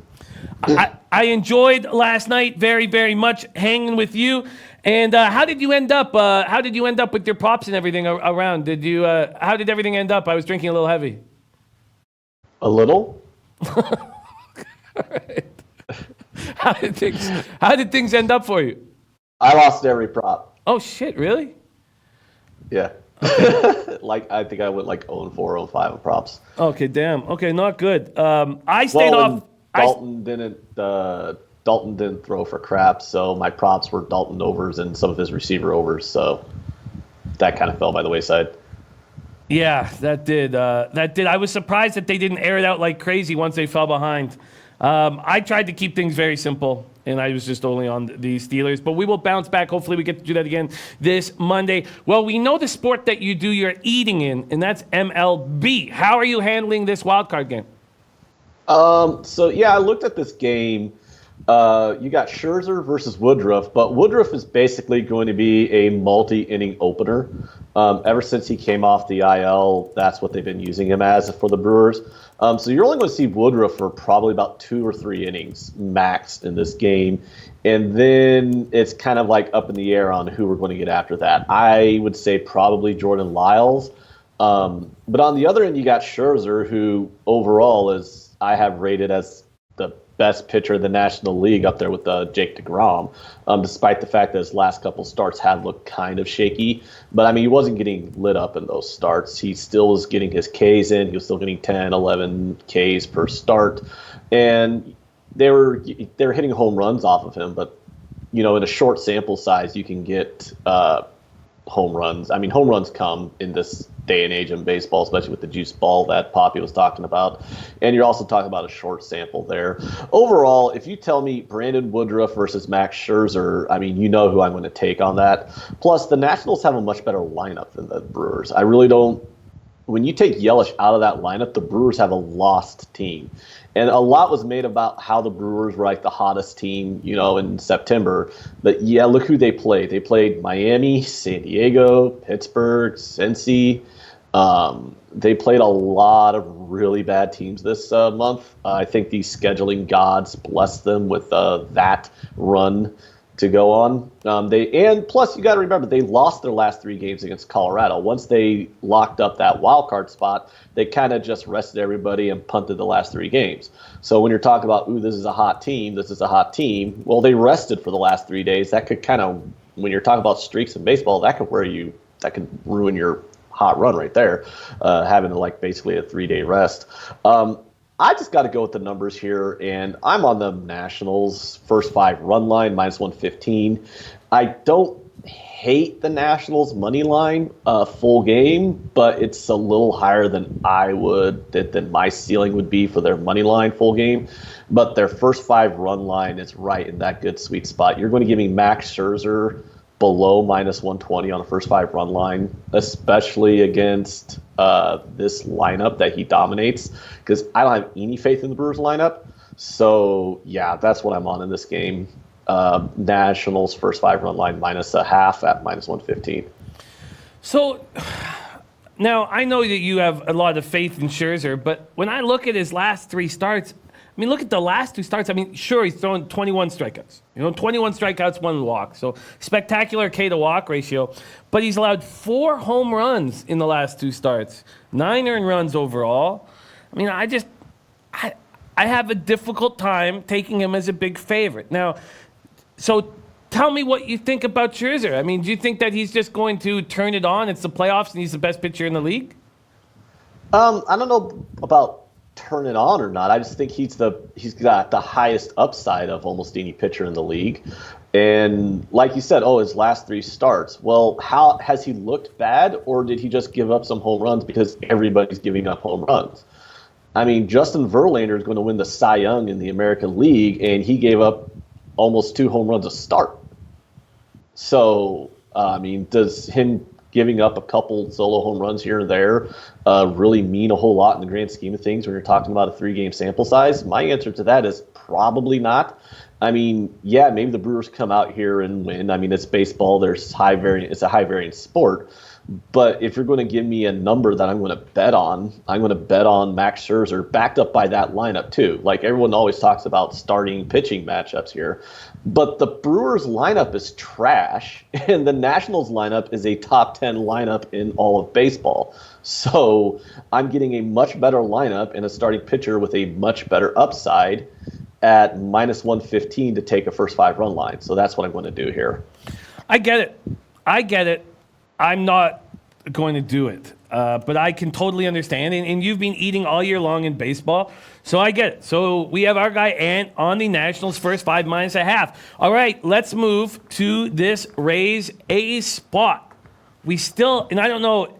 I enjoyed last night very, very much hanging with you. And how did you end up? How did you end up with your props and everything around? How did everything end up? I was drinking a little heavy. A little? All right. How did things end up for you? I lost every prop. Oh shit! Really? Yeah. I think I went like 0-4, 0-5 on props. Okay, damn. Okay, not good. I stayed off. Dalton didn't throw for crap, so my props were Dalton overs and some of his receiver overs, so that kind of fell by the wayside. Yeah, that did. I was surprised that they didn't air it out like crazy once they fell behind. I tried to keep things very simple, and I was just only on the Steelers. But we will bounce back. Hopefully we get to do that again this Monday. Well, we know the sport that you do your eating in, and that's MLB. How are you handling this wild card game? I looked at this game. You got Scherzer versus Woodruff, but Woodruff is basically going to be a multi-inning opener. Ever since he came off the IL, that's what they've been using him as for the Brewers. So you're only going to see Woodruff for probably about 2 or 3 innings max in this game. And then it's kind of like up in the air on who we're going to get after that. I would say probably Jordan Lyles. But on the other end, you got Scherzer, who overall I have rated as the best pitcher in the National League up there with Jake DeGrom, despite the fact that his last couple starts had looked kind of shaky. But, I mean, he wasn't getting lit up in those starts. He still was getting his Ks in. He was still getting 10, 11 Ks per start. And they were hitting home runs off of him. But, in a short sample size, you can get home runs. I mean, home runs come in this day and age in baseball, especially with the juice ball that Poppy was talking about. And you're also talking about a short sample there. Overall, if you tell me Brandon Woodruff versus Max Scherzer, I mean, you know who I'm going to take on that. Plus, the Nationals have a much better lineup than the Brewers. I really don't. When you take Yelich out of that lineup, the Brewers have a lost team. And a lot was made about how the Brewers were like the hottest team, in September. But yeah, look who they played. They played Miami, San Diego, Pittsburgh, Cincy. They played a lot of really bad teams this month. I think these scheduling gods blessed them with that run to go on. And plus, you got to remember, they lost their last 3 games against Colorado. Once they locked up that wild card spot, they kind of just rested everybody and punted the last 3 games. So when you're talking about, this is a hot team, well, they rested for the last 3 days. That could kind of, when you're talking about streaks in baseball, that could ruin your hot run right there, having basically a 3-day rest. I just got to go with the numbers here, and I'm on the Nationals first 5 run line, minus 115. I don't hate the Nationals money line full game, but it's a little higher than than my ceiling would be for their money line full game. But their first 5 run line is right in that good sweet spot. You're going to give me Max Scherzer below minus 120 on the first 5 run line, especially against this lineup that he dominates, because I don't have any faith in the Brewers lineup. So, yeah, that's what I'm on in this game. Nationals first 5 run line minus a half at minus 115. So, now I know that you have a lot of faith in Scherzer, but when I look at his last 3 starts, I mean, look at the last 2 starts. I mean, sure, he's thrown 21 strikeouts. 21 strikeouts, 1 walk. So spectacular K to walk ratio. But he's allowed 4 home runs in the last 2 starts. 9 earned runs overall. I mean, I have a difficult time taking him as a big favorite. Now, so tell me what you think about Scherzer. I mean, do you think that he's just going to turn it on? It's the playoffs and he's the best pitcher in the league? I don't know about turn it on or not. I just think he's got the highest upside of almost any pitcher in the league. And like you said, his last 3 starts. Well, how has he looked bad, or did he just give up some home runs because everybody's giving up home runs? I mean, Justin Verlander is going to win the Cy Young in the American League, and he gave up almost 2 home runs a start. So, I mean, does him giving up a couple solo home runs here and there really mean a whole lot in the grand scheme of things when you're talking about a 3-game sample size? My answer to that is probably not. I mean, yeah, maybe the Brewers come out here and win. I mean, it's baseball. It's a high variance sport. But if you're going to give me a number that I'm going to bet on, I'm going to bet on Max Scherzer, backed up by that lineup too. Like, everyone always talks about starting pitching matchups here, but the Brewers lineup is trash, and the Nationals lineup is a top 10 lineup in all of baseball. So I'm getting a much better lineup and a starting pitcher with a much better upside at minus 115 to take a first 5-run line. So that's what I'm going to do here. I get it. I'm not going to do it, but I can totally understand. And you've been eating all year long in baseball, so I get it. So we have our guy Ant on the Nationals first 5 minus a half. All right, let's move to this Rays A spot. We still, and I don't know,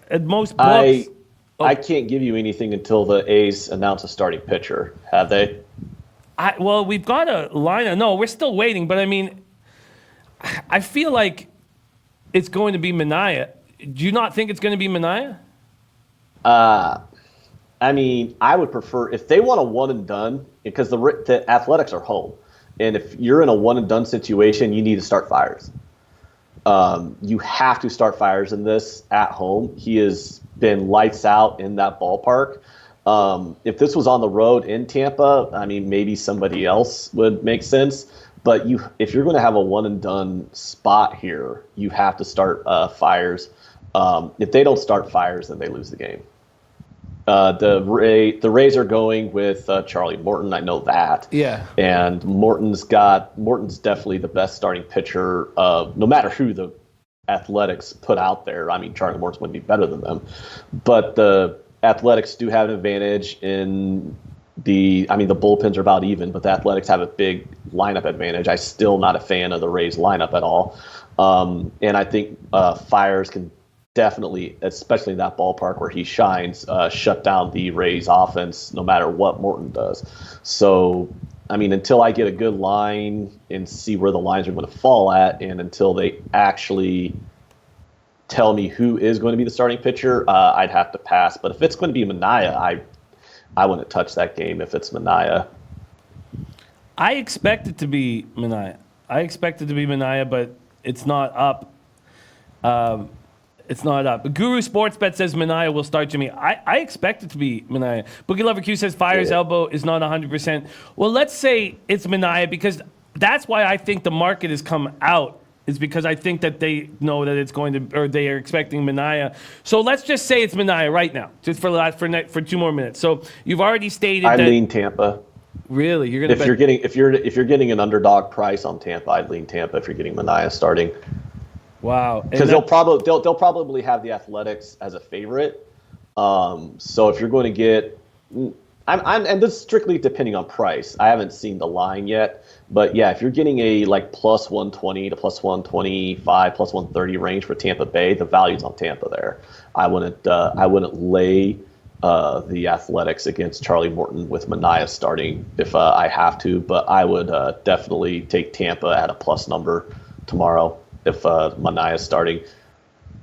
at most books. I can't give you anything until the A's announce a starting pitcher. Have they? Well, we've got a lineup. No, we're still waiting, but I mean, I feel like it's going to be Manaea. Do you not think it's going to be Manaea? I mean, I would prefer if they want a one and done, because the Athletics are home, and if you're in a one and done situation, you need to start Fiers. You have to start Fiers in this at home. He has been lights out in that ballpark. If this was on the road in Tampa, I mean, maybe somebody else would make sense. But if you're going to have a one and done spot here, you have to start Fiers. If they don't start Fiers, then they lose the game. The Rays are going with Charlie Morton. I know that. Yeah. And Morton's definitely the best starting pitcher. No matter who the Athletics put out there, I mean, Charlie Morton's going to be better than them. But the Athletics do have an advantage in the bullpens are about even, but the Athletics have a big lineup advantage. I'm still not a fan of the Rays lineup at all. And I think Fiers can definitely, especially in that ballpark where he shines, shut down the Rays offense no matter what Morton does. So, I mean, until I get a good line and see where the lines are going to fall at, and until they actually tell me who is going to be the starting pitcher, I'd have to pass. But if it's going to be Manaea, I wouldn't touch that game if it's Manaea. I expect it to be Manaea, but it's not up. It's not up. Guru Sportsbet says Manaea will start Jimmy. I expect it to be Manaea. Boogie Lover Q says Fiers' elbow is not 100%. Well, let's say it's Manaea, because that's why I think the market has come out. Is because I think that they know that it's going to, or they are expecting Manaea. So let's just say it's Manaea right now, just for 2 more minutes. So you've already stated I that. lean Tampa. Really, you're gonna. If you're getting an underdog price on Tampa, I'd lean Tampa if you're getting Manaea starting. Wow. Because they'll probably have the Athletics as a favorite. So if you're going to get, and this is strictly depending on price. I haven't seen the line yet, but yeah, if you're getting a like plus 120 to plus 125, plus 130 range for Tampa Bay, the value's on Tampa there. I wouldn't lay the Athletics against Charlie Morton with Manaea starting if I have to, but I would definitely take Tampa at a plus number tomorrow if Manaea's starting.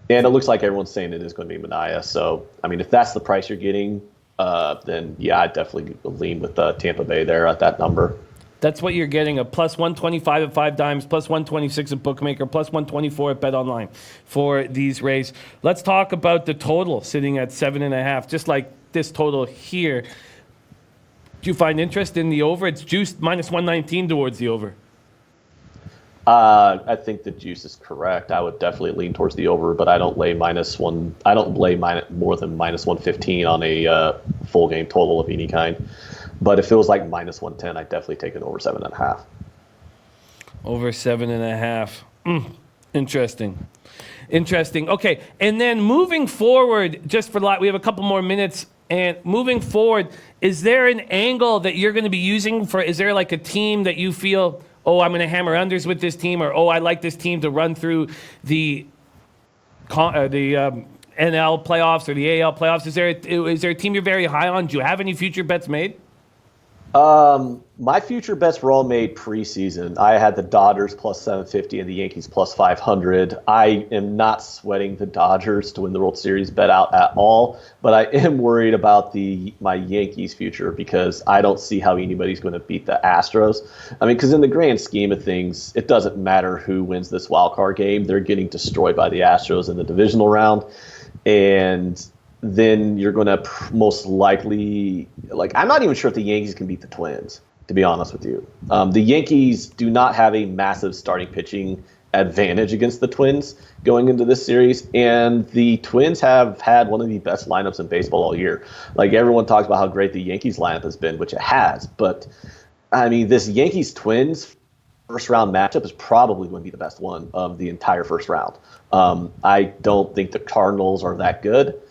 And it looks like everyone's saying it is going to be Manaea. So, I mean, if that's the price you're getting, then yeah, I'd definitely lean with Tampa Bay there at that number. That's what you're getting, a plus 125 at 5 dimes, plus 126 at Bookmaker, plus 124 at Bet Online for these Rays. Let's talk about the total sitting at 7.5, just like this total here. Do you find interest in the over? It's juiced minus 119 towards the over. I think the juice is correct. I would definitely lean towards the over, but I don't lay more than minus 115 on a full game total of any kind. But if it was like minus 110, I'd definitely take it over 7.5. Over 7.5. Interesting. Okay, and then moving forward, just for we have a couple more minutes And moving forward, is there an angle that you're going to be using for? Is there like a team that you feel, oh, I'm going to hammer unders with this team, or oh, I like this team to run through the NL playoffs or the AL playoffs? Is there a team you're very high on? Do you have any future bets made? My future bets were all made preseason. I had the Dodgers plus 750 and the Yankees plus 500. I am not sweating the Dodgers to win the World Series bet out at all, but I am worried about my Yankees future because I don't see how anybody's going to beat the Astros. I mean, because in the grand scheme of things, it doesn't matter who wins this wild card game. They're getting destroyed by the Astros in the divisional round. And then you're going to most likely, I'm not even sure if the Yankees can beat the Twins, to be honest with you. The Yankees do not have a massive starting pitching advantage against the Twins going into this series, and the Twins have had one of the best lineups in baseball all year. Like, everyone talks about how great the Yankees lineup has been, which it has, but I mean, this Yankees-Twins first-round matchup is probably going to be the best one of the entire first round. I don't think the Cardinals are that good.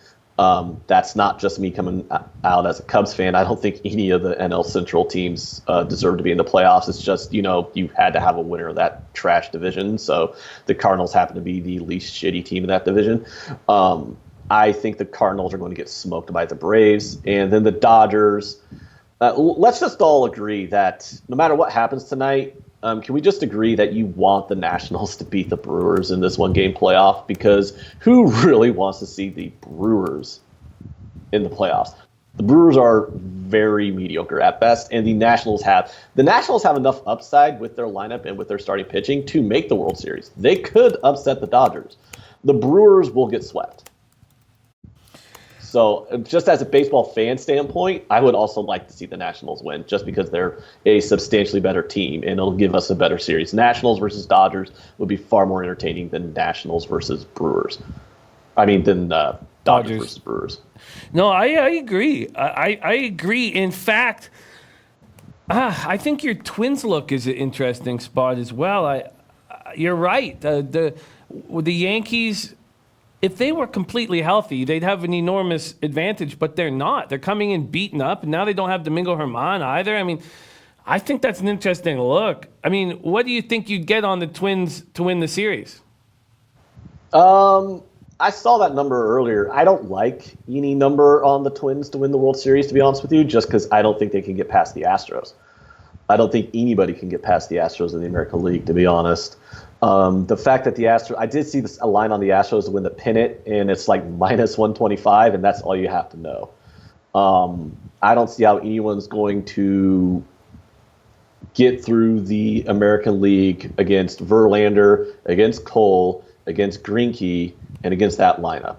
That's not just me coming out as a Cubs fan. I don't think any of the NL Central teams deserve to be in the playoffs. It's just, you had to have a winner of that trash division. So the Cardinals happen to be the least shitty team in that division. I think the Cardinals are going to get smoked by the Braves. And then the Dodgers. Let's just all agree that no matter what happens tonight, can we just agree that you want the Nationals to beat the Brewers in this one-game playoff? Because who really wants to see the Brewers in the playoffs? The Brewers are very mediocre at best, and the Nationals have enough upside with their lineup and with their starting pitching to make the World Series. They could upset the Dodgers. The Brewers will get swept. So just as a baseball fan standpoint, I would also like to see the Nationals win just because they're a substantially better team and it'll give us a better series. Nationals versus Dodgers would be far more entertaining than Nationals versus Brewers. Than Dodgers versus Brewers. No, I agree. I agree. In fact, I think your Twins look is an interesting spot as well. You're right. The Yankees, if they were completely healthy, they'd have an enormous advantage, but they're not. They're coming in beaten up, and now they don't have Domingo Germán either. I think that's an interesting look. What do you think you'd get on the Twins to win the series? I saw that number earlier. I don't like any number on the Twins to win the World Series, to be honest with you, just because I don't think they can get past the Astros. I don't think anybody can get past the Astros in the American League, to be honest. The fact that the Astros, I did see a line on the Astros to win the pennant, and it's like minus 125, and that's all you have to know. I don't see how anyone's going to get through the American League against Verlander, against Cole, against Greinke, and against that lineup.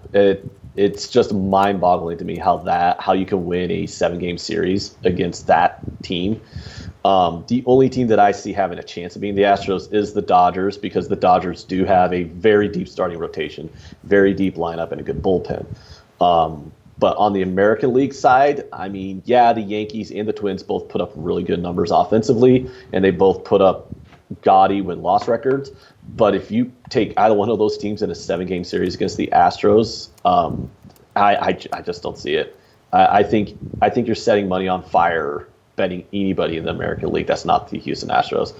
It's just mind-boggling to me how you can win a 7-game series against that team. The only team that I see having a chance of being the Astros is the Dodgers, because the Dodgers do have a very deep starting rotation, very deep lineup, and a good bullpen. But on the American League side, the Yankees and the Twins both put up really good numbers offensively, and they both put up gaudy win-loss records. But if you take either one of those teams in a 7-game series against the Astros, I just don't see it. I think you're setting money on fire betting anybody in the American League that's not the Houston Astros.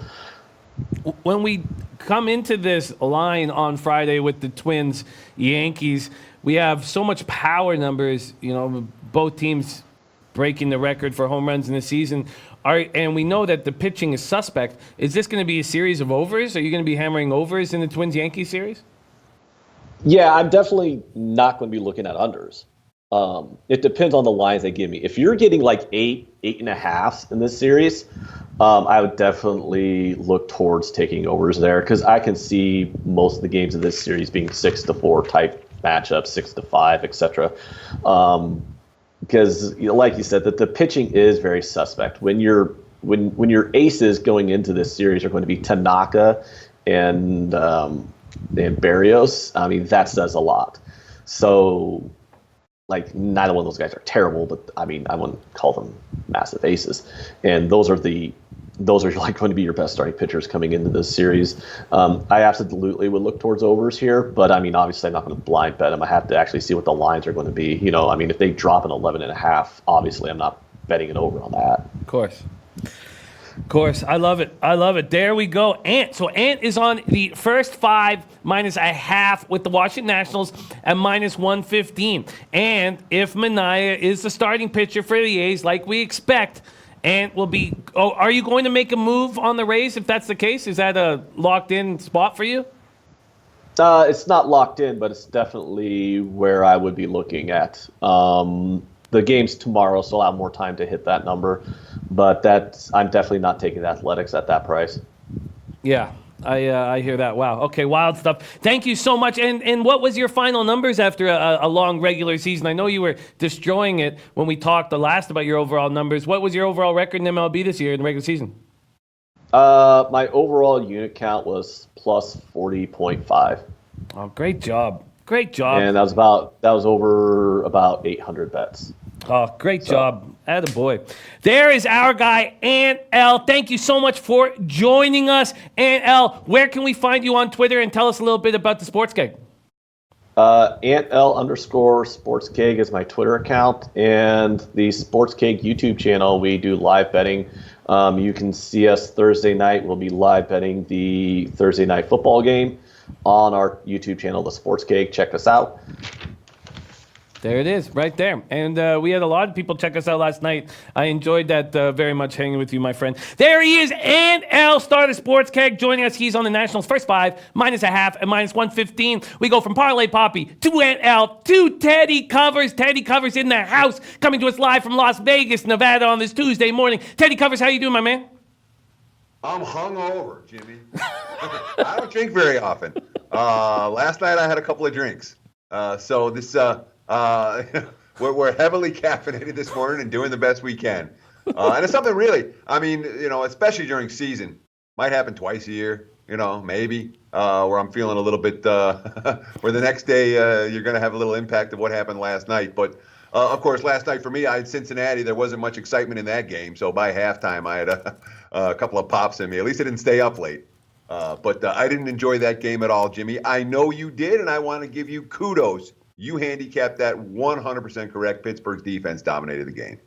When we come into this line on Friday with the Twins, Yankees, we have so much power numbers, both teams breaking the record for home runs in the season. And we know that the pitching is suspect. Is this going to be a series of overs? Are you going to be hammering overs in the Twins-Yankees series? Yeah, I'm definitely not going to be looking at unders. It depends on the lines they give me. If you're getting like 8.5 in this series, I would definitely look towards taking overs there, because I can see most of the games of this series being 6-4 type matchups, 6-5, etc. Because like you said, that the pitching is very suspect. When your aces going into this series are going to be Tanaka and Barrios, that says a lot. So, neither one of those guys are terrible, but I wouldn't call them massive aces. And those are the those are like going to be your best starting pitchers coming into this series. I absolutely would look towards overs here, but I mean, obviously I'm not going to blind bet them. I have to actually see what the lines are going to be. I mean, if they drop an 11.5, obviously I'm not betting it over on that. Of course. Of course. I love it. I love it. There we go. Ant. So Ant is on the first 5 -0.5 with the Washington Nationals at -115. And if Manaea is the starting pitcher for the A's, like we expect, Ant will be. Oh, are you going to make a move on the Rays if that's the case? Is that a locked-in spot for you? It's not locked in, but it's definitely where I would be looking at. The game's tomorrow, so I'll have more time to hit that number. But I'm definitely not taking the Athletics at that price. Yeah, I hear that. Wow. Okay, wild stuff. Thank you so much. And what was your final numbers after a long regular season? I know you were destroying it when we talked the last about your overall numbers. What was your overall record in MLB this year in the regular season? My overall unit count was plus 40.5. Oh, great job. Great job. And that was over about 800 bets. Oh, great job. Attaboy. There is our guy, Ant L. Thank you so much for joining us. Ant L, where can we find you on Twitter, and tell us a little bit about the Sports Keg? AntL_SportsKeg is my Twitter account, and the Sports Keg YouTube channel, we do live betting. You can see us Thursday night. We'll be live betting the Thursday night football game on our YouTube channel, The Sports Keg. Check us out. There it is, right there. And we had a lot of people check us out last night. I enjoyed that very much, hanging with you, my friend. There he is, Ant L, Starter Sports Keg, joining us. He's on the Nationals first 5, -0.5 at -115. We go from Parlay Poppy to Ant L to Teddy Covers. Teddy Covers in the house, coming to us live from Las Vegas, Nevada on this Tuesday morning. Teddy Covers, how you doing, my man? I'm hungover, Jimmy. I don't drink very often. Last night I had a couple of drinks. So this... we're heavily caffeinated this morning and doing the best we can. And it's something really, I mean, especially during season, might happen twice a year, maybe, where I'm feeling a little bit, where the next day you're going to have a little impact of what happened last night. But, of course, last night for me, I had Cincinnati. There wasn't much excitement in that game. So by halftime, I had a couple of pops in me. At least I didn't stay up late. But I didn't enjoy that game at all, Jimmy. I know you did, and I want to give you kudos. You handicapped that 100% correct. Pittsburgh's defense dominated the game.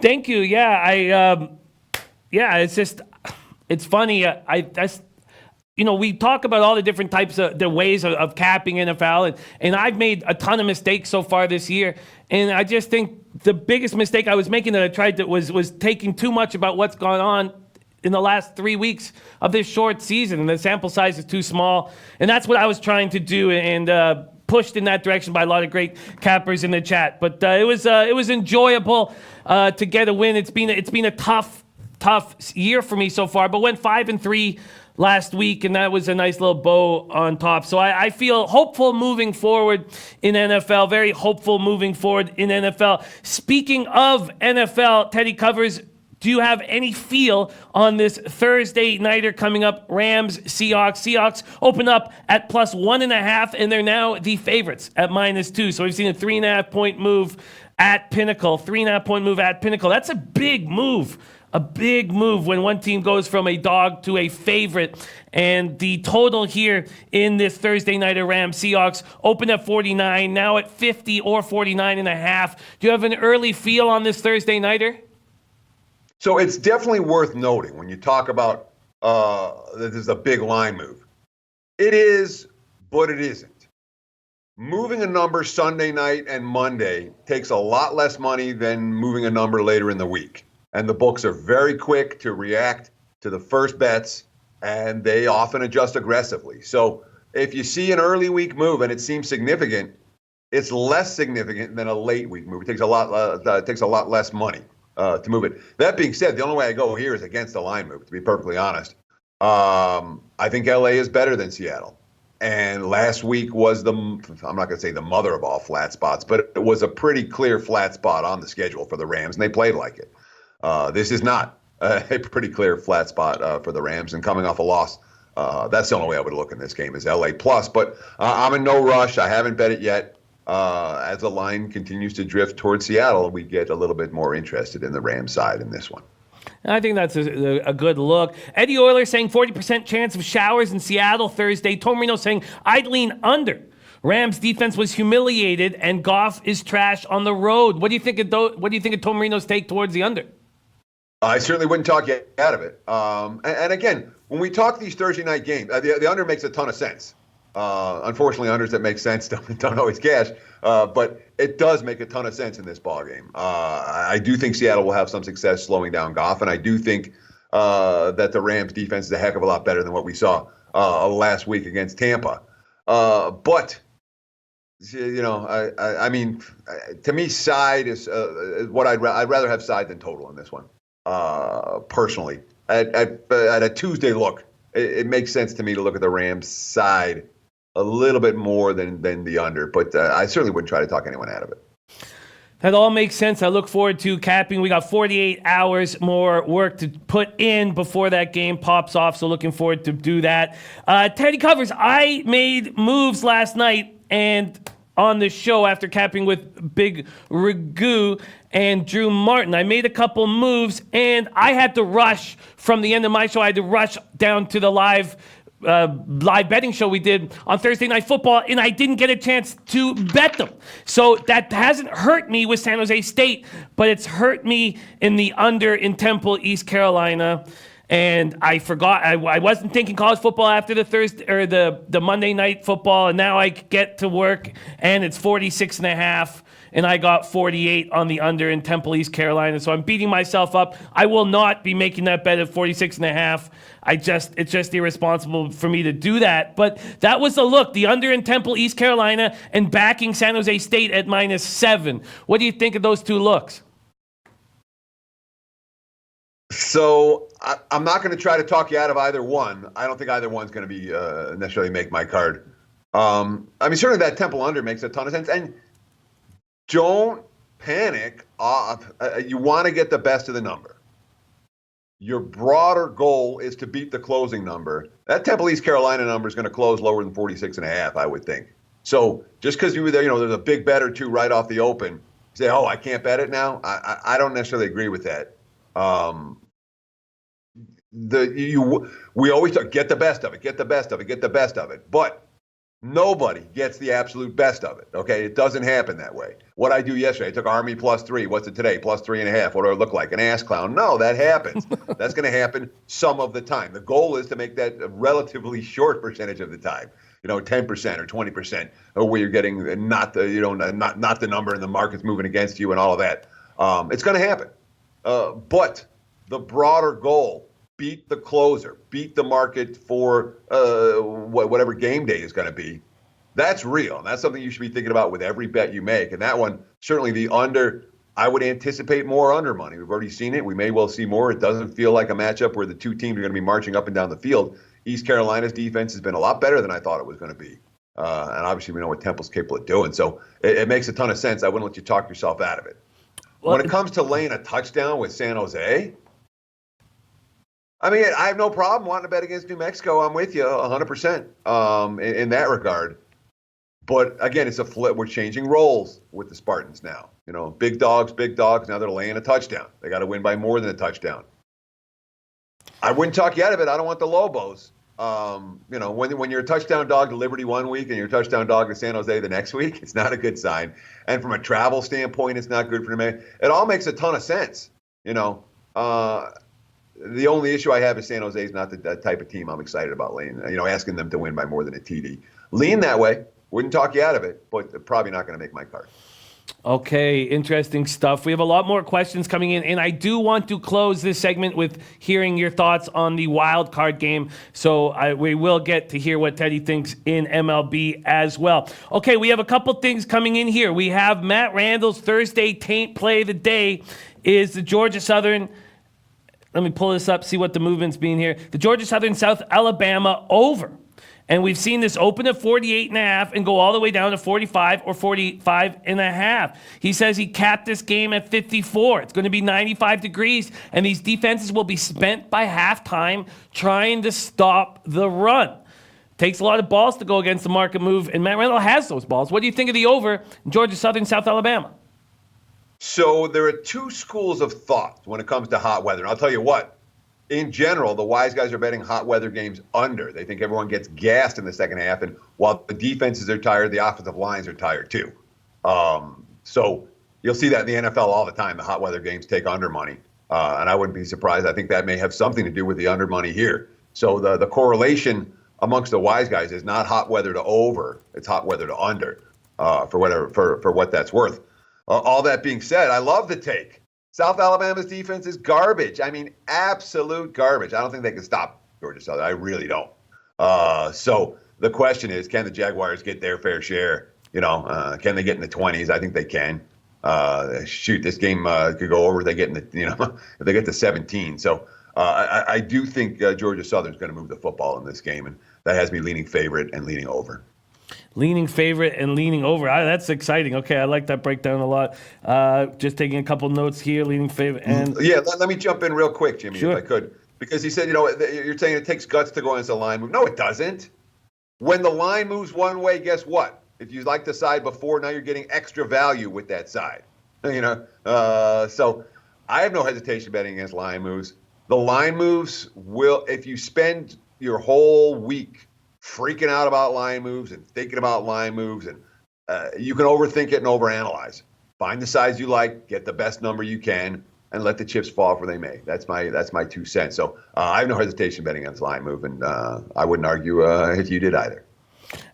Thank you. Yeah, it's funny. We talk about all the different types of the ways of capping NFL, and I've made a ton of mistakes so far this year. And I just think the biggest mistake I was making that I tried to was taking too much about what's gone on in the last 3 weeks of this short season, and the sample size is too small. And that's what I was trying to do, and pushed in that direction by a lot of great cappers in the chat. But it was enjoyable to get a win. It's been a tough year for me so far, but went 5-3 last week, and that was a nice little bow on top. So I feel hopeful moving forward in NFL, very hopeful moving forward in NFL. Speaking of NFL, Teddy Covers, do you have any feel on this Thursday nighter coming up, Rams, Seahawks? Seahawks open up at +1.5, and they're now the favorites at -2. So we've seen a 3.5-point move at Pinnacle. 3.5-point move at Pinnacle. That's a big move. A big move when one team goes from a dog to a favorite. And the total here in this Thursday nighter, Rams, Seahawks, open at 49, now at 50 or 49.5. Do you have an early feel on this Thursday nighter? So it's definitely worth noting when you talk about that this is a big line move. It is, but it isn't. Moving a number Sunday night and Monday takes a lot less money than moving a number later in the week. And the books are very quick to react to the first bets, and they often adjust aggressively. So if you see an early week move and it seems significant, it's less significant than a late week move. It takes a lot less money to move it. That being said, the only way I go here is against the line move, to be perfectly honest. I think LA is better than Seattle. And last week was I'm not going to say the mother of all flat spots, but it was a pretty clear flat spot on the schedule for the Rams, and they played like it. This is not a pretty clear flat spot for the Rams, and coming off a loss, that's the only way I would look in this game is LA plus. But I'm in no rush. I haven't bet it yet. As the line continues to drift towards Seattle, we get a little bit more interested in the Rams side in this one. I think that's a good look. Eddie Euler saying 40% chance of showers in Seattle Thursday. Tom Marino saying I'd lean under. Rams defense was humiliated, and Goff is trash on the road. What do you think of Tom Marino's take towards the under? I certainly wouldn't talk you out of it. And again, when we talk these Thursday night games, the under makes a ton of sense. Unfortunately, unders that make sense don't always cash, but it does make a ton of sense in this ballgame. I do think Seattle will have some success slowing down Goff, and I do think that the Rams defense is a heck of a lot better than what we saw last week against Tampa. But I mean, to me, side is what I'd rather have side than total in this one. Personally, at a Tuesday look, it makes sense to me to look at the Rams side a little bit more than the under, but I certainly wouldn't try to talk anyone out of it. That all makes sense. I look forward to capping. We got 48 hours more work to put in before that game pops off, so looking forward to do that. Teddy Covers, I made moves last night and on the show after capping with Big Ragu and Drew Martin. I made a couple moves, and I had to rush from the end of my show. I had to rush down to the live betting show we did on Thursday Night Football, and I didn't get a chance to bet them. So that hasn't hurt me with San Jose State, but it's hurt me in the under in Temple, East Carolina. And I forgot, I wasn't thinking college football after the Thursday or the Monday Night Football, and now I get to work and it's 46.5, and I got 48 on the under in Temple, East Carolina. So I'm beating myself up. I will not be making that bet at 46.5. It's just irresponsible for me to do that. But that was the look, the under in Temple, East Carolina, and backing San Jose State at -7. What do you think of those two looks? So I'm not going to try to talk you out of either one. I don't think either one's going to be necessarily make my card. I mean, certainly that Temple under makes a ton of sense. And don't panic. You want to get the best of the number. Your broader goal is to beat the closing number. That Temple East Carolina number is going to close lower than 46.5, I would think. So just because you were there, there's a big bet or two right off the open. Say, oh, I can't bet it now. I don't necessarily agree with that. We always talk, get the best of it, get the best of it, get the best of it. But nobody gets the absolute best of it. Okay, it doesn't happen that way. What I do yesterday, I took Army +3. What's it today? +3.5. What do I look like? An ass clown? No, that happens. That's going to happen some of the time. The goal is to make that a relatively short percentage of the time. 10% or 20%, or where you're getting not the number and the market's moving against you and all of that. It's going to happen. But the broader goal, beat the closer, beat the market for whatever game day is going to be, that's real. And that's something you should be thinking about with every bet you make. And that one, certainly the under, I would anticipate more under money. We've already seen it. We may well see more. It doesn't feel like a matchup where the two teams are going to be marching up and down the field. East Carolina's defense has been a lot better than I thought it was going to be. And obviously we know what Temple's capable of doing. So it makes a ton of sense. I wouldn't let you talk yourself out of it. When it comes to laying a touchdown with San Jose, I mean, I have no problem wanting to bet against New Mexico. I'm with you 100% in that regard. But again, it's a flip. We're changing roles with the Spartans now. Big dogs. Now they're laying a touchdown. They got to win by more than a touchdown. I wouldn't talk you out of it. I don't want the Lobos. When you're a touchdown dog to Liberty one week and you're a touchdown dog to San Jose the next week, it's not a good sign. And from a travel standpoint, it's not good for them. It all makes a ton of sense. The only issue I have is San Jose is not the type of team I'm excited about laying, asking them to win by more than a TD. Lean that way. Wouldn't talk you out of it, but probably not going to make my card. Okay, interesting stuff. We have a lot more questions coming in, and I do want to close this segment with hearing your thoughts on the wild card game. So we will get to hear what Teddy thinks in MLB as well. Okay, we have a couple things coming in here. We have Matt Randall's Thursday taint play of the day is the Georgia Southern. Let me pull this up, see what the movement's being here. The Georgia Southern South Alabama over. And we've seen this open at 48.5 and go all the way down to 45 or 45.5. He says he capped this game at 54. It's going to be 95 degrees, and these defenses will be spent by halftime trying to stop the run. Takes a lot of balls to go against the market move, and Matt Randall has those balls. What do you think of the over in Georgia Southern South Alabama? So there are two schools of thought when it comes to hot weather. And I'll tell you what, in general, the wise guys are betting hot weather games under. They think everyone gets gassed in the second half. And while the defenses are tired, the offensive lines are tired too. So you'll see that in the NFL all the time. The hot weather games take under money. And I wouldn't be surprised. I think that may have something to do with the under money here. So the correlation amongst the wise guys is not hot weather to over. It's hot weather to under for what that's worth. All that being said, I love the take. South Alabama's defense is garbage. I mean, absolute garbage. I don't think they can stop Georgia Southern. I really don't. So the question is, can the Jaguars get their fair share? Can they get in the 20s? I think they can. This game could go over. They get in the, if they get to 17. So I do think Georgia Southern's going to move the football in this game, and that has me leaning favorite and leaning over. Leaning favorite and leaning over. That's exciting. Okay, I like that breakdown a lot. Just taking a couple notes here. Leaning favorite and Let me jump in real quick, Jimmy, Sure. if I could, because he said, you're saying it takes guts to go against the line move. No, it doesn't. When the line moves one way, guess what? If you like the side before, now you're getting extra value with that side. So I have no hesitation betting against line moves. The line moves will, if you spend your whole week freaking out about line moves and thinking about line moves, and you can overthink it and overanalyze. Find the sides you like, get the best number you can, and let the chips fall where they may. That's my 2 cents. So I have no hesitation betting against line move, and I wouldn't argue if you did either.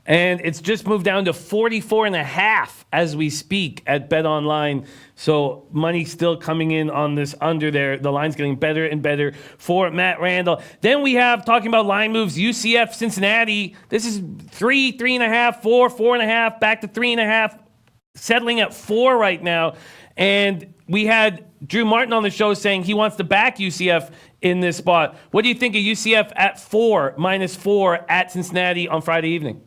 And it's just moved down to 44.5 as we speak at Bet Online. So money still coming in on this under there. The line's getting better and better for Matt Randall. Then we have, talking about line moves, UCF Cincinnati. This is 3.5, 4.5, back to 3.5, settling at 4 right now. And we had Drew Martin on the show saying he wants to back UCF in this spot. What do you think of UCF at -4 at Cincinnati on Friday evening?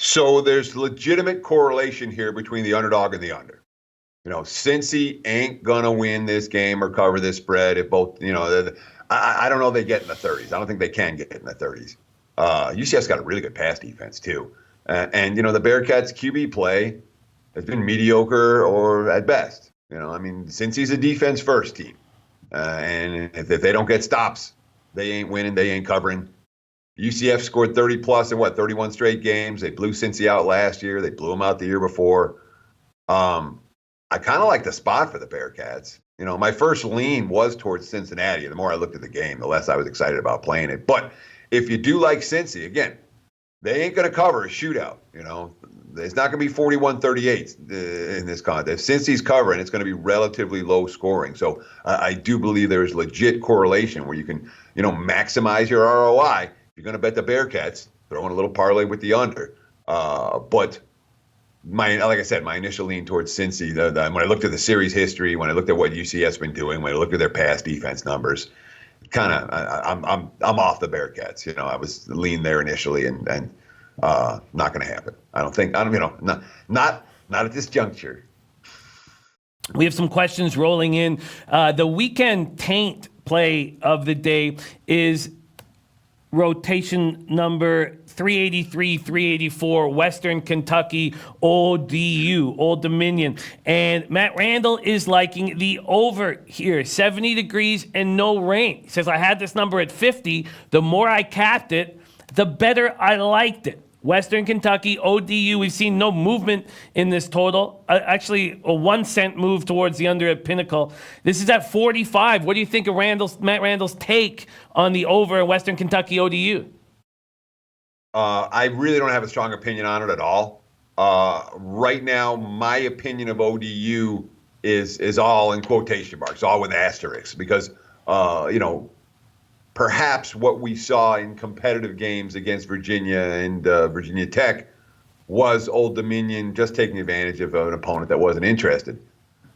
So there's legitimate correlation here between the underdog and the under. Cincy ain't gonna win this game or cover this spread if both. I don't know. They get in the 30s. I don't think they can get in the 30s. UCF's got a really good pass defense too, and the Bearcats' QB play has been mediocre or at best. Cincy's a defense first team, and if they don't get stops, they ain't winning. They ain't covering. UCF scored 30 plus in 31 straight games. They blew Cincy out last year. They blew them out the year before. I kind of like the spot for the Bearcats. My first lean was towards Cincinnati. The more I looked at the game, the less I was excited about playing it. But if you do like Cincy, again, they ain't going to cover a shootout. It's not going to be 41-38 in this contest. If Cincy's covering, it's going to be relatively low scoring. So I do believe there's legit correlation where you can, maximize your ROI. You're going to bet the Bearcats, throw in a little parlay with the under. But like I said, my initial lean towards Cincy, when I looked at the series history, when I looked at what UCF's been doing, when I looked at their past defense numbers, I'm off the Bearcats. I was lean there initially, and not going to happen. Not at this juncture. We have some questions rolling in. The weekend taint play of the day is rotation number 383, 384, Western Kentucky, ODU, Old Dominion. And Matt Randall is liking the over here, 70 degrees and no rain. He says, I had this number at 50. The more I capped it, the better I liked it. Western Kentucky, ODU, we've seen no movement in this total. Actually, a 1 cent move towards the under at Pinnacle. This is at 45. What do you think of Matt Randall's take on the over at Western Kentucky, ODU? I really don't have a strong opinion on it at all. Right now, my opinion of ODU is all in quotation marks, all with asterisks, because, perhaps what we saw in competitive games against Virginia and Virginia Tech was Old Dominion just taking advantage of an opponent that wasn't interested.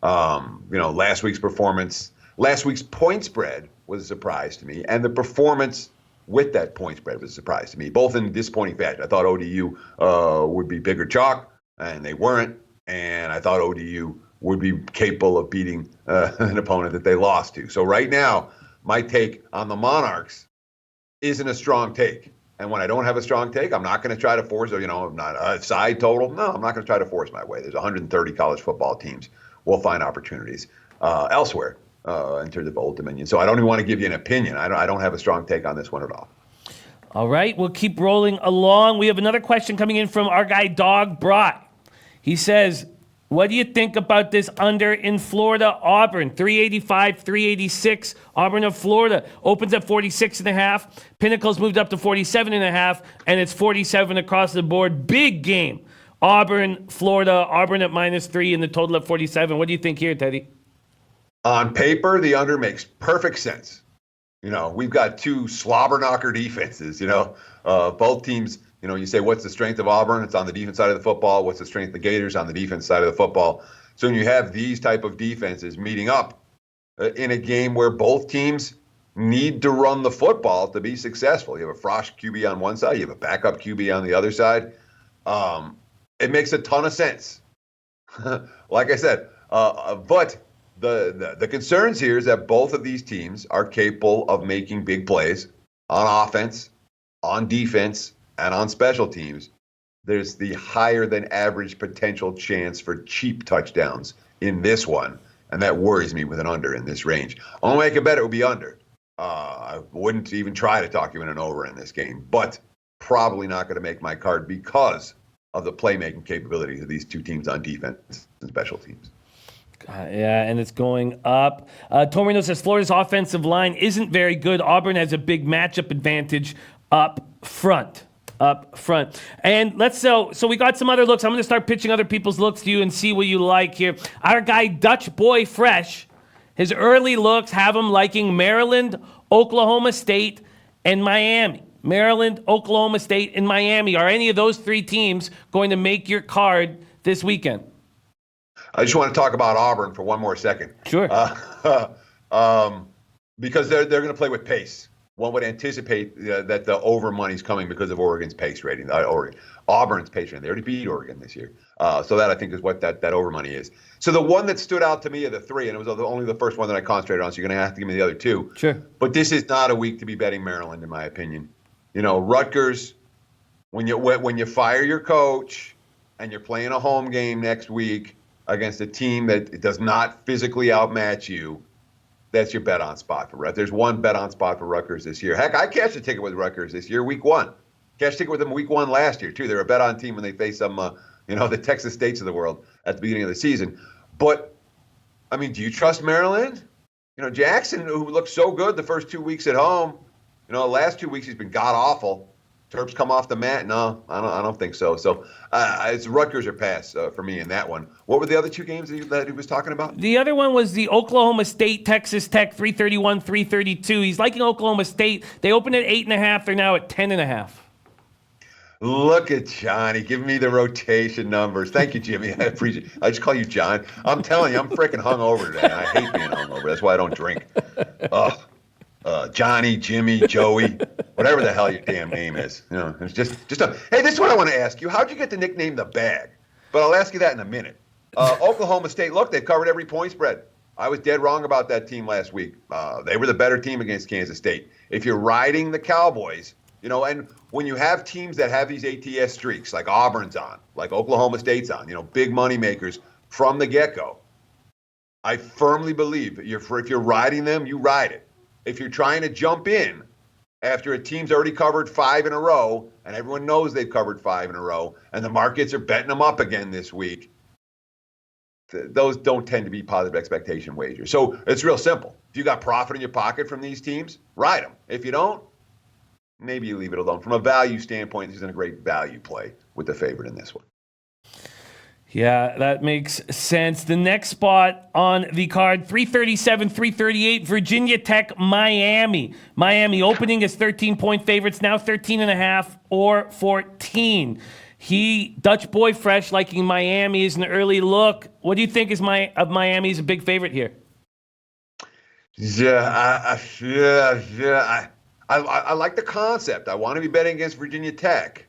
Last week's point spread was a surprise to me, and the performance with that point spread was a surprise to me, both in disappointing fashion. I thought ODU would be bigger chalk, and they weren't, and I thought ODU would be capable of beating an opponent that they lost to. So right now, my take on the Monarchs isn't a strong take. And when I don't have a strong take, I'm not going to try to force, not a side total. No, I'm not going to try to force my way. There's 130 college football teams. we'll find opportunities elsewhere in terms of Old Dominion. So I don't even want to give you an opinion. I don't have a strong take on this one at all. All right, we'll keep rolling along. We have another question coming in from our guy, Dog Brought. He says, what do you think about this under in Florida? Auburn, 385, 386. Auburn of Florida opens at 46.5. Pinnacle's moved up to 47.5, and it's 47 across the board. Big game. Auburn, Florida, Auburn at -3, and the total at 47. What do you think here, Teddy? On paper, the under makes perfect sense. We've got two slobber knocker defenses, both teams. You say, what's the strength of Auburn? It's on the defense side of the football. What's the strength of the Gators? On the defense side of the football. So when you have these type of defenses meeting up in a game where both teams need to run the football to be successful, you have a Frosh QB on one side, you have a backup QB on the other side. It makes a ton of sense. Like I said, but the concerns here is that both of these teams are capable of making big plays on offense, on defense, and on special teams. There's the higher than average potential chance for cheap touchdowns in this one, and that worries me with an under in this range. Only way I could bet it would be under. I wouldn't even try to talk you in an over in this game, but probably not going to make my card because of the playmaking capabilities of these two teams on defense and special teams. Yeah, and it's going up. Torino says Florida's offensive line isn't very good. Auburn has a big matchup advantage up front. And so we got some other looks. I'm going to start pitching other people's looks to you and see what you like here. Our guy, Dutch Boy Fresh, his early looks have him liking Maryland, Oklahoma State, and Miami. Maryland, Oklahoma State, and Miami. Are any of those three teams going to make your card this weekend? I just want to talk about Auburn for one more second. Sure. Because they're going to play with pace. One would anticipate that the over money's coming because of Oregon's pace rating. Auburn's pace rating. They already beat Oregon this year. So that, I think, is what that over money is. So the one that stood out to me of the three, and it was only the first one that I concentrated on, so you're going to have to give me the other two. Sure. But this is not a week to be betting Maryland, in my opinion. Rutgers, when you fire your coach and you're playing a home game next week against a team that does not physically outmatch you, that's your bet on spot for Rutgers. There's one bet on spot for Rutgers this year. Heck, I cashed a ticket with Rutgers this year, week one. Cashed a ticket with them week one last year, too. They're a bet on team when they face some, the Texas States of the world at the beginning of the season. But, do you trust Maryland? Jackson, who looked so good the first 2 weeks at home, the last 2 weeks he's been god-awful. Terps come off the mat? No, I don't think so. So it's Rutgers or pass for me in that one. What were the other two games that he was talking about? The other one was the Oklahoma State, Texas Tech, 331, 332. He's liking Oklahoma State. They opened at 8.5. They're now at 10.5. Look at Johnny giving me the rotation numbers. Thank you, Jimmy. I appreciate it. I just call you John. I'm telling you, I'm freaking hungover today, and I hate being hungover. That's why I don't drink. Johnny, Jimmy, Joey, whatever the hell your damn name is. It's just hey, this is what I want to ask you. How'd you get the nickname The Bag? But I'll ask you that in a minute. Oklahoma State, look, they've covered every point spread. I was dead wrong about that team last week. They were the better team against Kansas State. If you're riding the Cowboys, and when you have teams that have these ATS streaks, like Auburn's on, like Oklahoma State's on, big money makers from the get-go, I firmly believe if you're riding them, you ride it. If you're trying to jump in after a team's already covered 5 in a row, and everyone knows they've covered 5 in a row, and the markets are betting them up again this week, those don't tend to be positive expectation wagers. So it's real simple. If you got profit in your pocket from these teams, ride them. If you don't, maybe you leave it alone. From a value standpoint, this isn't a great value play with the favorite in this one. Yeah, that makes sense. The next spot on the card, 337, 338, Virginia Tech, Miami. Miami opening as 13-point favorites, now 13.5 or 14. Dutch Boy Fresh, liking Miami is an early look. What do you think of Miami as a big favorite here? I like the concept. I want to be betting against Virginia Tech.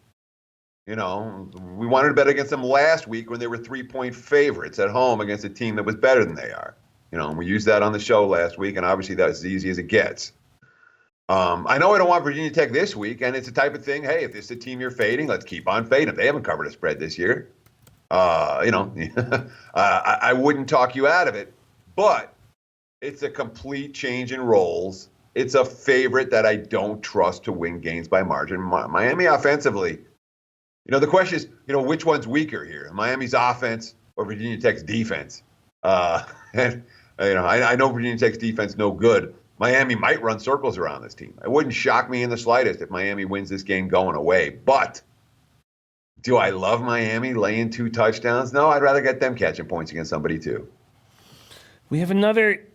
We wanted to bet against them last week when they were 3-point favorites at home against a team that was better than they are. And we used that on the show last week, and obviously that's as easy as it gets. I know I don't want Virginia Tech this week, and it's the type of thing, hey, if this is a team you're fading, let's keep on fading. If they haven't covered a spread this year, I wouldn't talk you out of it, but it's a complete change in roles. It's a favorite that I don't trust to win games by margin. Miami offensively, the question is, which one's weaker here, Miami's offense or Virginia Tech's defense? And I know Virginia Tech's defense no good. Miami might run circles around this team. It wouldn't shock me in the slightest if Miami wins this game going away. But do I love Miami laying 2 touchdowns? No, I'd rather get them catching points against somebody too. We have another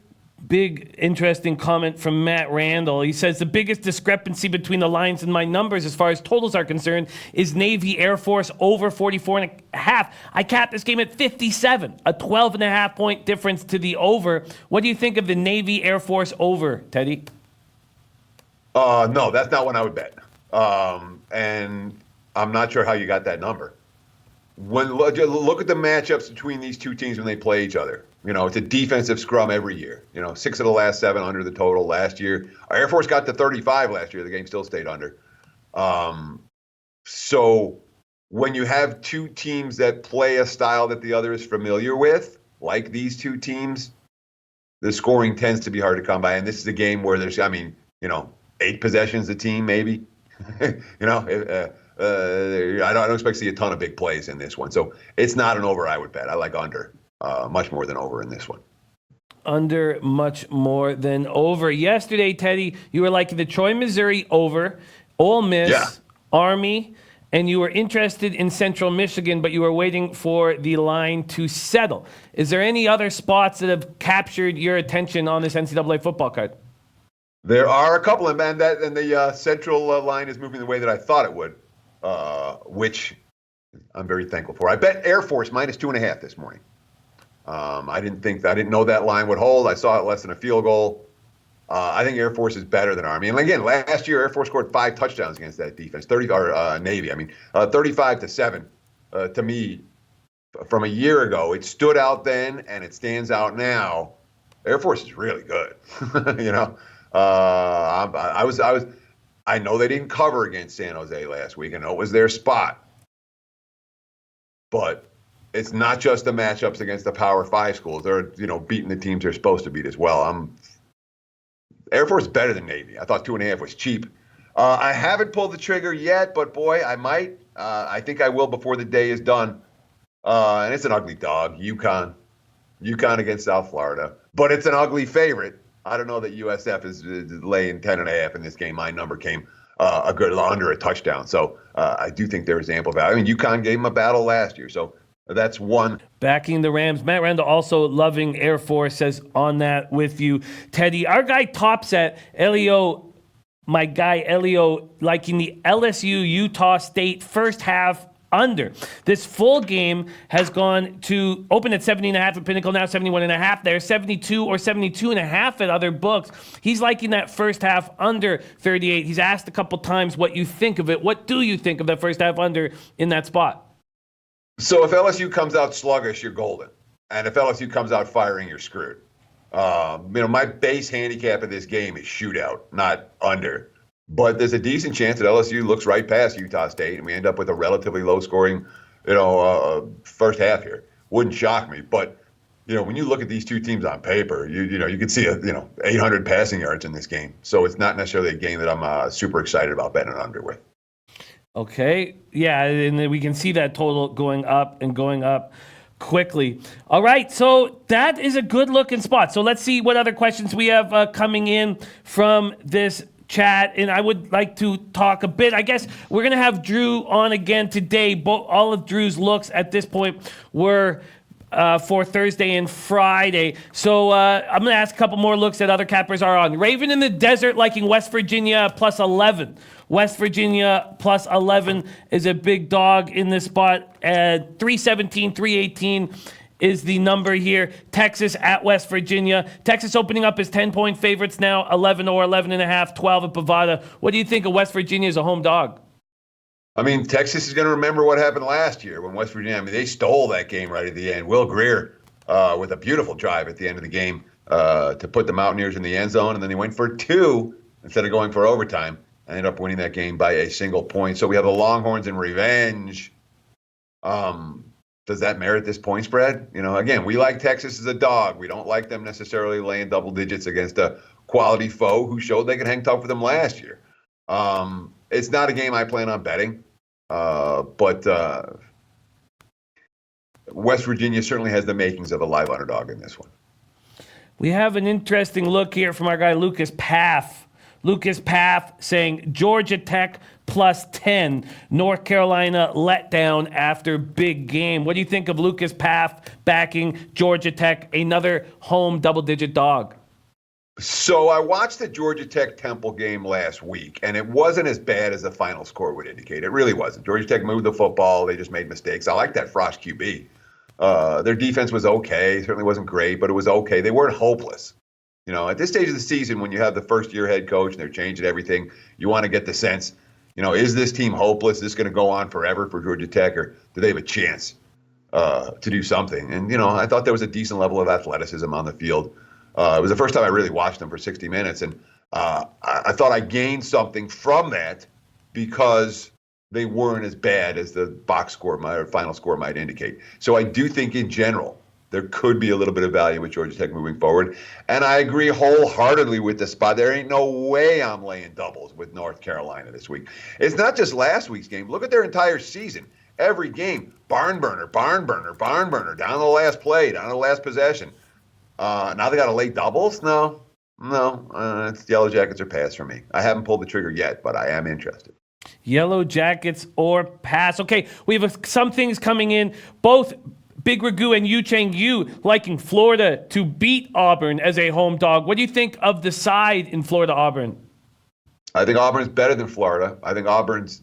big, interesting comment from Matt Randall. He says, the biggest discrepancy between the lines and my numbers as far as totals are concerned is Navy Air Force over 44.5. I capped this game at 57, a 12.5 point difference to the over. What do you think of the Navy Air Force over, Teddy? No, that's not one I would bet. And I'm not sure how you got that number. Look at the matchups between these two teams when they play each other. It's a defensive scrum every year. 6 of the last 7 under the total last year. Our Air Force got to 35 last year. The game still stayed under. So when you have two teams that play a style that the other is familiar with, like these two teams, the scoring tends to be hard to come by. And this is a game where there's, 8 possessions a team, maybe. I don't expect to see a ton of big plays in this one. So it's not an over I would bet. I like under much more than over in this one. Under much more than over. Yesterday, Teddy, you were liking the Troy, Missouri over, Ole Miss, Army, and you were interested in Central Michigan, but you were waiting for the line to settle. Is there any other spots that have captured your attention on this NCAA football card? There are a couple, and the Central line is moving the way that I thought it would, which I'm very thankful for. I bet Air Force minus 2.5 this morning. I didn't know that line would hold. I saw it less than a field goal. I think Air Force is better than Army. And again, last year Air Force scored 5 touchdowns against that defense. Navy. 35-7. To me, from a year ago, it stood out then, and it stands out now. Air Force is really good. I know they didn't cover against San Jose last week. I know it was their spot, but it's not just the matchups against the Power 5 schools. They're, beating the teams they're supposed to beat as well. Air Force is better than Navy. I thought 2.5 was cheap. I haven't pulled the trigger yet, but boy, I might. I think I will before the day is done. And it's an ugly dog. UConn against South Florida, but it's an ugly favorite. I don't know that USF is laying 10.5 in this game. My number came a good under a touchdown. So I do think there is ample value. UConn gave them a battle last year. So that's one. Backing the Rams. Matt Randall also loving Air Force, says on that with you. Teddy, our guy Topset, Elio, my guy Elio, liking the LSU Utah State first half under. This full game has gone to open at 70.5 at Pinnacle, now 71.5 there, 72 or 72.5 at other books. He's liking that first half under 38. He's asked a couple times what you think of it. What do you think of that first half under in that spot? So if LSU comes out sluggish, you're golden. And if LSU comes out firing, you're screwed. My base handicap of this game is shootout, not under. But there's a decent chance that LSU looks right past Utah State, and we end up with a relatively low-scoring, first half here. Wouldn't shock me. But, when you look at these two teams on paper, you can see 800 passing yards in this game. So it's not necessarily a game that I'm super excited about betting under with. Okay. Yeah, and then we can see that total going up and going up quickly. All right, so that is a good-looking spot. So let's see what other questions we have coming in from this chat, and I would like to talk a bit. I guess we're going to have Drew on again today. All of Drew's looks at this point were for Thursday and Friday. So I'm going to ask a couple more looks that other cappers are on. Raven in the Desert liking West Virginia plus 11. West Virginia plus 11 is a big dog in this spot. 317, 318 is the number here. Texas at West Virginia. Texas opening up as 10-point favorites now, 11 or 11.5, 12 at Bovada. What do you think of West Virginia as a home dog? Texas is going to remember what happened last year when West Virginia, they stole that game right at the end. Will Greer with a beautiful drive at the end of the game to put the Mountaineers in the end zone, and then they went for 2 instead of going for overtime. I ended up winning that game by a single point. So we have the Longhorns in revenge. does that merit this point spread? Again, we like Texas as a dog. We don't like them necessarily laying double digits against a quality foe who showed they could hang tough with them last year. It's not a game I plan on betting, but West Virginia certainly has the makings of a live underdog in this one. We have an interesting look here from our guy Lucas Paff. Lucas Paff saying Georgia Tech plus 10. North Carolina let down after big game. What do you think of Lucas Paff backing Georgia Tech, another home double-digit dog? So I watched the Georgia Tech Temple game last week, and it wasn't as bad as the final score would indicate. It really wasn't. Georgia Tech moved the football. They just made mistakes. I like that Frost QB. Their defense was okay. Certainly wasn't great, but it was okay. They weren't hopeless. At this stage of the season, when you have the first-year head coach and they're changing everything, you want to get the sense, is this team hopeless? Is this going to go on forever for Georgia Tech, or do they have a chance to do something? And, I thought there was a decent level of athleticism on the field. It was the first time I really watched them for 60 minutes, and I thought I gained something from that because they weren't as bad as the box score, my final score might indicate. So I do think in general there could be a little bit of value with Georgia Tech moving forward. And I agree wholeheartedly with the spot. There ain't no way I'm laying doubles with North Carolina this week. It's not just last week's game. Look at their entire season. Every game, barn burner, down to the last play, down to the last possession. Now they got to lay doubles? No. It's Yellow Jackets or pass for me. I haven't pulled the trigger yet, but I am interested. Yellow Jackets or pass. Okay, we have some things coming in. Both Big Ragu and Yu Chang Yu liking Florida to beat Auburn as a home dog. What do you think of the side in Florida-Auburn? I think Auburn's better than Florida. I think Auburn's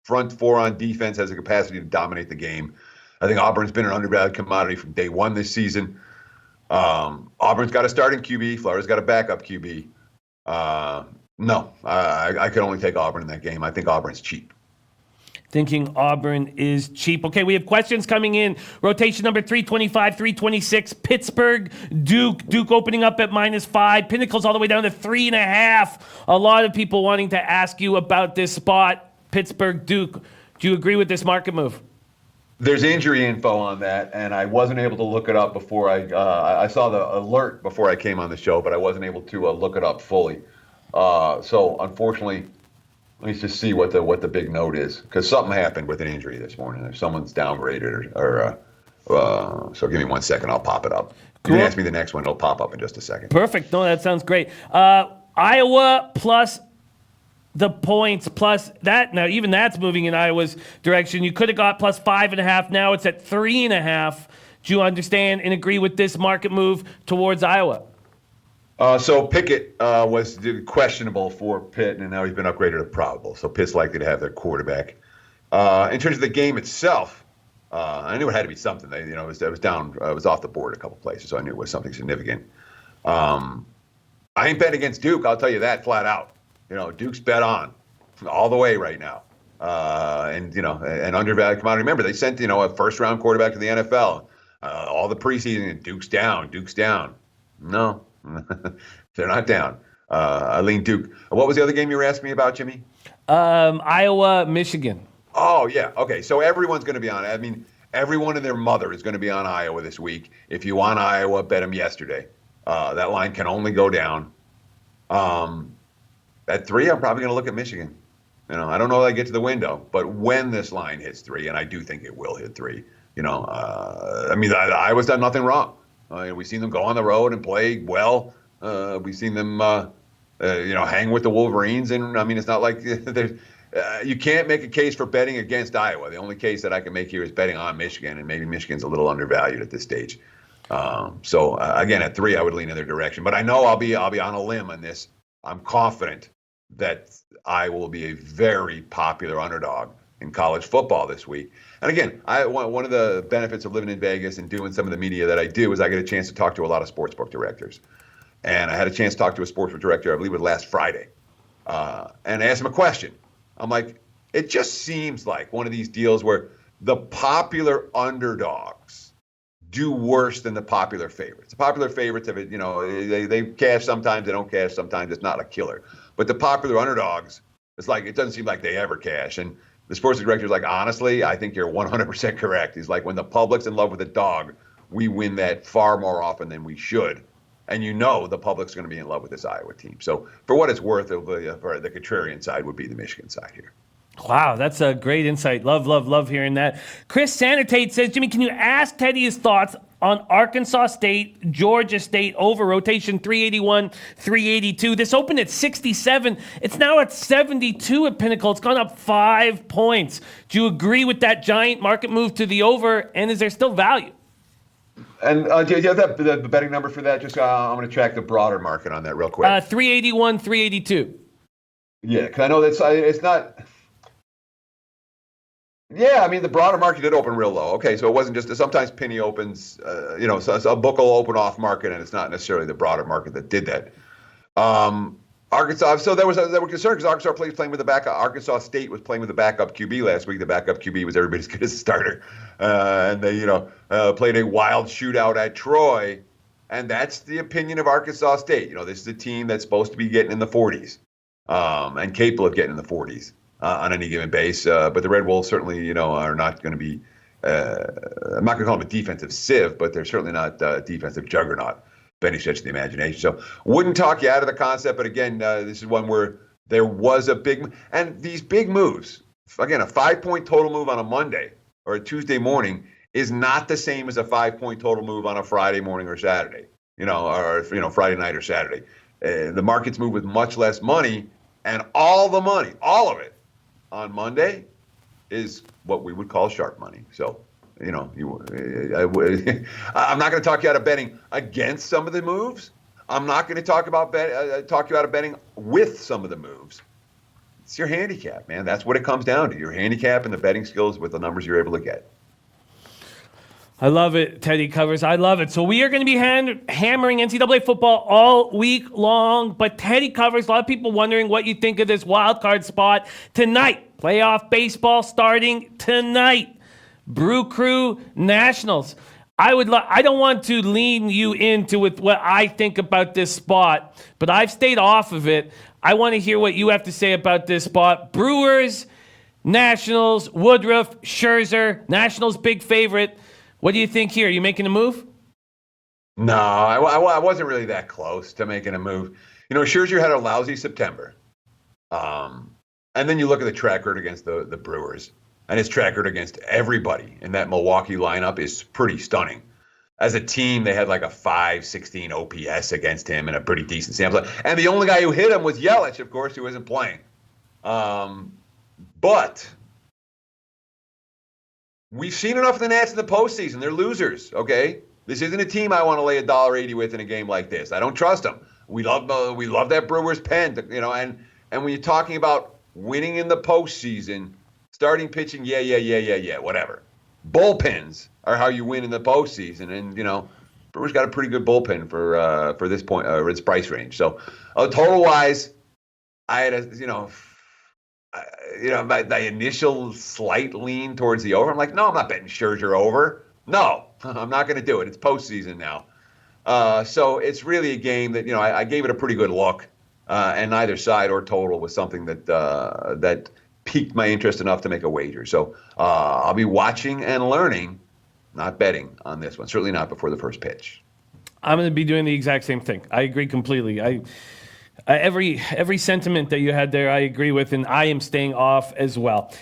front four on defense has the capacity to dominate the game. I think Auburn's been an undervalued commodity from day one this season. Auburn's got a starting QB. Florida's got a backup QB. No, I could only take Auburn in that game. I think Auburn's cheap. Thinking Auburn is cheap. Okay, we have questions coming in. Rotation number 325, 326, Pittsburgh, Duke. Duke opening up at -5. Pinnacle's all the way down to 3.5. A lot of people wanting to ask you about this spot, Pittsburgh, Duke. Do you agree with this market move? There's injury info on that, and I wasn't able to look it up before I saw the alert before I came on the show, but I wasn't able to look it up fully. So unfortunately, let me just see what the big note is, because something happened with an injury this morning. If someone's downgraded so give me 1 second, I'll pop it up. You can ask me the next one, it'll pop up in just a second. Perfect. No, that sounds great. Iowa plus the points plus that. Now, even that's moving in Iowa's direction. You could have got plus 5.5. Now it's at 3.5. Do you understand and agree with this market move towards Iowa? So Pickett was questionable for Pitt, and now he's been upgraded to probable. So Pitt's likely to have their quarterback. In terms of the game itself, I knew it had to be something. It was down. It was off the board a couple places, so I knew it was something significant. I ain't betting against Duke. I'll tell you that flat out. Duke's bet on all the way right now. An undervalued commodity. Remember, they sent, a first-round quarterback to the NFL. All the preseason, Duke's down. No, they're not down. I lean Duke. What was the other game you were asking me about, Jimmy? Iowa, Michigan. Oh, yeah. Okay, so everyone's going to be on it. I mean, everyone and their mother is going to be on Iowa this week. If you want Iowa, bet them yesterday. That line can only go down. At 3, I'm probably going to look at Michigan. I don't know if I get to the window, but when this line hits 3, and I do think it will hit 3, Iowa's done nothing wrong. We've seen them go on the road and play well. We've seen them, hang with the Wolverines. And, it's not like you can't make a case for betting against Iowa. The only case that I can make here is betting on Michigan, and maybe Michigan's a little undervalued at this stage. Again, at 3, I would lean in their direction. But I know I'll be on a limb on this. I'm confident that I will be a very popular underdog in college football this week. And again, one of the benefits of living in Vegas and doing some of the media that I do is I get a chance to talk to a lot of sportsbook directors. And I had a chance to talk to a sportsbook director, I believe it was last Friday, and I asked him a question. I'm like, it just seems like one of these deals where the popular underdogs do worse than the popular favorites. The popular favorites of it, they cash sometimes, they don't cash sometimes. It's not a killer. But the popular underdogs, it's like it doesn't seem like they ever cash. And the sports director's like, honestly, I think you're 100% correct. He's like, when the public's in love with a dog, we win that far more often than we should. And the public's going to be in love with this Iowa team. So for what it's worth, for the contrarian side would be the Michigan side here. Wow, that's a great insight. Love hearing that. Chris Sanitate says, Jimmy, can you ask Teddy his thoughts on Arkansas State, Georgia State over rotation 381, 382? This opened at 67. It's now at 72 at Pinnacle. It's gone up 5 points. Do you agree with that giant market move to the over, and is there still value? And do you have the betting number for that? Just I'm going to track the broader market on that real quick. 381, 382. Yeah, because I know it's not. Yeah, I mean, the broader market did open real low. Okay, so it wasn't just sometimes Penny opens, so a book will open off market, and it's not necessarily the broader market that did that. Arkansas, so they were concerned because Arkansas State was playing with the backup QB last week. The backup QB was everybody as good as the starter, and they played a wild shootout at Troy, and that's the opinion of Arkansas State. This is a team that's supposed to be getting in the 40s, and capable of getting in the 40s. On any given base, but the Red Wolves certainly, are not going to be. I'm not going to call them a defensive sieve, but they're certainly not a defensive juggernaut by any stretch of the imagination. So, wouldn't talk you out of the concept, but again, this is one where there was a big, and these big moves. Again, a 5-point total move on a Monday or a Tuesday morning is not the same as a 5-point total move on a Friday morning or Saturday. Or Friday night or Saturday. The markets move with much less money, and all the money, all of it, on Monday is what we would call sharp money. So, I'm not going to talk you out of betting against some of the moves. I'm not going to talk you out of betting with some of the moves. It's your handicap, man. That's what it comes down to. Your handicap and the betting skills with the numbers you're able to get. I love it, Teddy Covers. I love it. So we are going to be hammering NCAA football all week long. But Teddy Covers, a lot of people wondering what you think of this wild card spot tonight. Playoff baseball starting tonight. Brew Crew Nationals. I don't want to lean you into with what I think about this spot, but I've stayed off of it. I want to hear what you have to say about this spot. Brewers, Nationals, Woodruff, Scherzer. Nationals big favorite. What do you think here? Are you making a move? No, I wasn't really that close to making a move. Scherzer had a lousy September. And then you look at the track record against the Brewers, and his track record against everybody in that Milwaukee lineup is pretty stunning. As a team, they had like a 5.16 OPS against him and a pretty decent sample. And the only guy who hit him was Yelich, of course, who isn't playing. But we've seen enough of the Nats in the postseason. They're losers, okay? This isn't a team I want to lay $1.80 with in a game like this. I don't trust them. We love that Brewers pen, and when you're talking about winning in the postseason, starting pitching, yeah, whatever. Bullpens are how you win in the postseason, and Brewers got a pretty good bullpen for this point, its price range. So, total wise, I had my initial slight lean towards the over. I'm like, no, I'm not betting Scherzer over. No, I'm not going to do it. It's postseason now. So it's really a game that, I gave it a pretty good look. And neither side or total was something that piqued my interest enough to make a wager. So I'll be watching and learning, not betting on this one. Certainly not before the first pitch. I'm going to be doing the exact same thing. I agree completely. Every sentiment that you had there, I agree with, and I am staying off as well.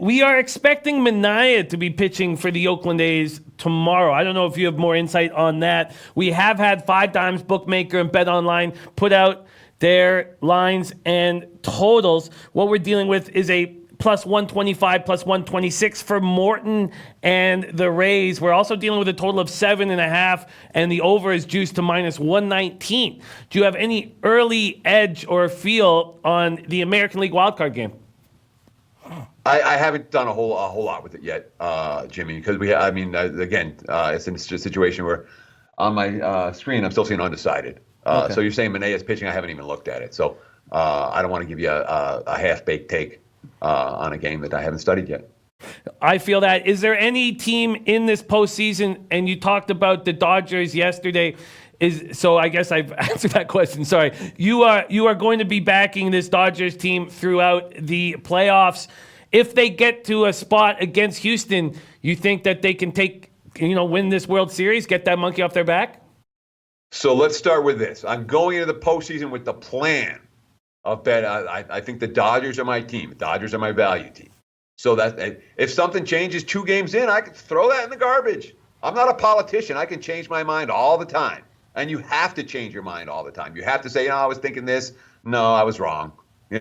We are expecting Minaya to be pitching for the Oakland A's tomorrow. I don't know if you have more insight on that. We have had 5 times Bookmaker and BetOnline put out their lines and totals. What we're dealing with is a plus 125, plus 126 for Morton and the Rays. We're also dealing with a total of 7.5, and the over is juiced to minus 119. Do you have any early edge or feel on the American League wildcard game? I haven't done a whole lot with it yet, Jimmy, because it's in a situation where on my screen I'm still seeing undecided. Okay. So you're saying Manaea's pitching? I haven't even looked at it, so I don't want to give you a half-baked take on a game that I haven't studied yet. I feel that. Is there any team in this postseason, and you talked about the Dodgers yesterday, so I guess I've answered that question. Sorry. You are going to be backing this Dodgers team throughout the playoffs. If they get to a spot against Houston, you think that they can win this World Series, get that monkey off their back? So let's start with this. I'm going into the postseason with the plan of that. I think the Dodgers are my team. The Dodgers are my value team. So that if something changes 2 games in, I can throw that in the garbage. I'm not a politician. I can change my mind all the time. And you have to change your mind all the time. You have to say, I was thinking this. No, I was wrong. You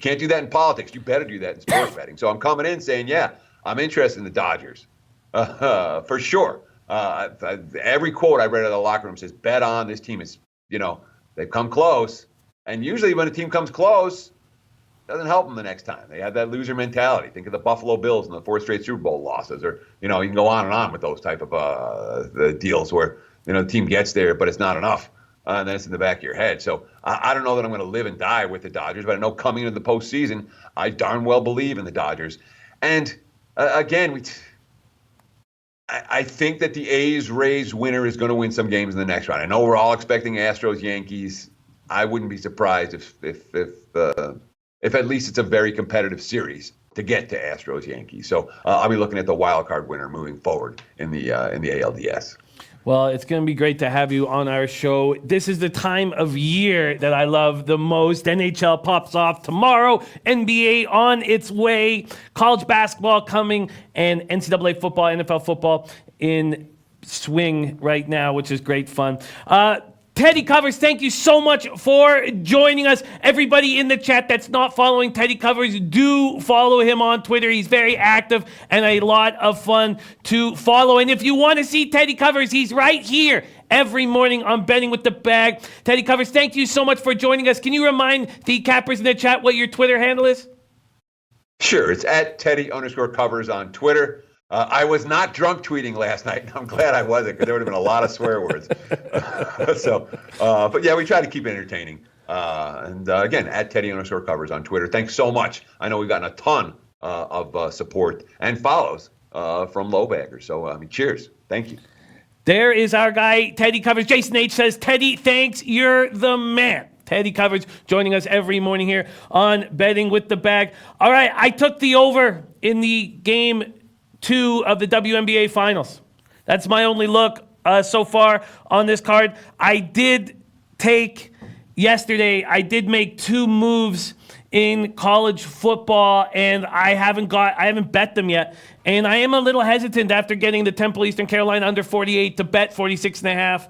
can't do that in politics. You better do that in sports betting. So I'm coming in saying, yeah, I'm interested in the Dodgers. For sure. Every quote I read out of the locker room says, bet on this team is, they've come close. And usually when a team comes close, it doesn't help them the next time. They have that loser mentality. Think of the Buffalo Bills and the 4 straight Super Bowl losses, or, you can go on and on with those type of the deals where, the team gets there, but it's not enough. And then it's in the back of your head. So I don't know that I'm going to live and die with the Dodgers, but I know coming into the postseason, I darn well believe in the Dodgers. And again, I think that the A's-Rays winner is going to win some games in the next round. I know we're all expecting Astros-Yankees. I wouldn't be surprised if at least it's a very competitive series to get to Astros-Yankees. So I'll be looking at the wild card winner moving forward in the ALDS. Well, it's going to be great to have you on our show. This is the time of year that I love the most. NHL pops off tomorrow. NBA on its way. College basketball coming. And NCAA football, NFL football in swing right now, which is great fun. Teddy Covers, thank you so much for joining us. Everybody in the chat that's not following Teddy Covers, do follow him on Twitter. He's very active and a lot of fun to follow. And if you want to see Teddy Covers, he's right here every morning on Betting with the Bag. Teddy Covers, thank you so much for joining us. Can you remind the cappers in the chat what your Twitter handle is? Sure, it's at Teddy_Covers on Twitter. I was not drunk tweeting last night. I'm glad I wasn't, because there would have been a lot of swear words. But yeah, we try to keep it entertaining. And again, at Teddy_Covers on Twitter. Thanks so much. I know we've gotten a ton of support and follows from low baggers. So, cheers. Thank you. There is our guy, Teddy Covers. Jason H. says, Teddy, thanks. You're the man. Teddy Covers joining us every morning here on Betting with the Bag. All right, I took the over in the game 2 of the WNBA Finals. That's my only look so far on this card. I did make 2 moves in college football, and I haven't bet them yet. And I am a little hesitant after getting the Temple Eastern Carolina under 48 to bet 46.5.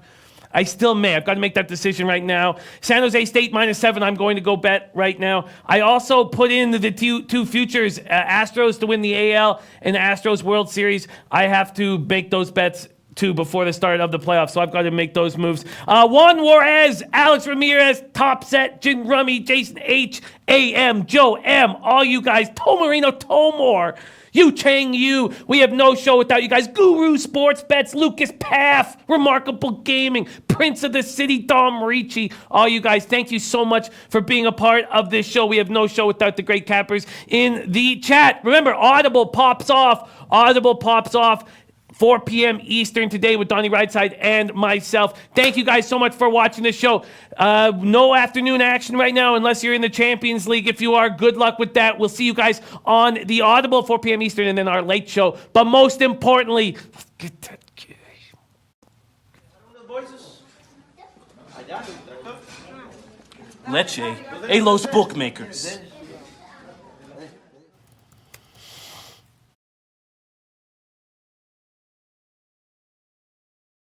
I still may. I've got to make that decision right now. San Jose State -7. I'm going to go bet right now. I also put in the two futures, Astros to win the AL and Astros World Series. I have to make those bets too before the start of the playoffs, so I've got to make those moves. Juan Juarez, Alex Ramirez, Top Set, Jin Rummy, Jason H, AM, Joe M, all you guys, Tomarino Tomor, Yu Chang Yu. We have no show without you guys. Guru Sports Bets, Lucas Paff, Remarkable Gaming, Prince of the City, Dom Ricci. All you guys, thank you so much for being a part of this show. We have no show without the great cappers in the chat. Remember, Audible pops off. 4 p.m. Eastern today with Donnie Rightside and myself. Thank you guys so much for watching this show. No afternoon action right now unless you're in the Champions League. If you are, good luck with that. We'll see you guys on the Audible 4 p.m. Eastern and then our late show. But most importantly, get that kid. Leche, Los Bookmakers.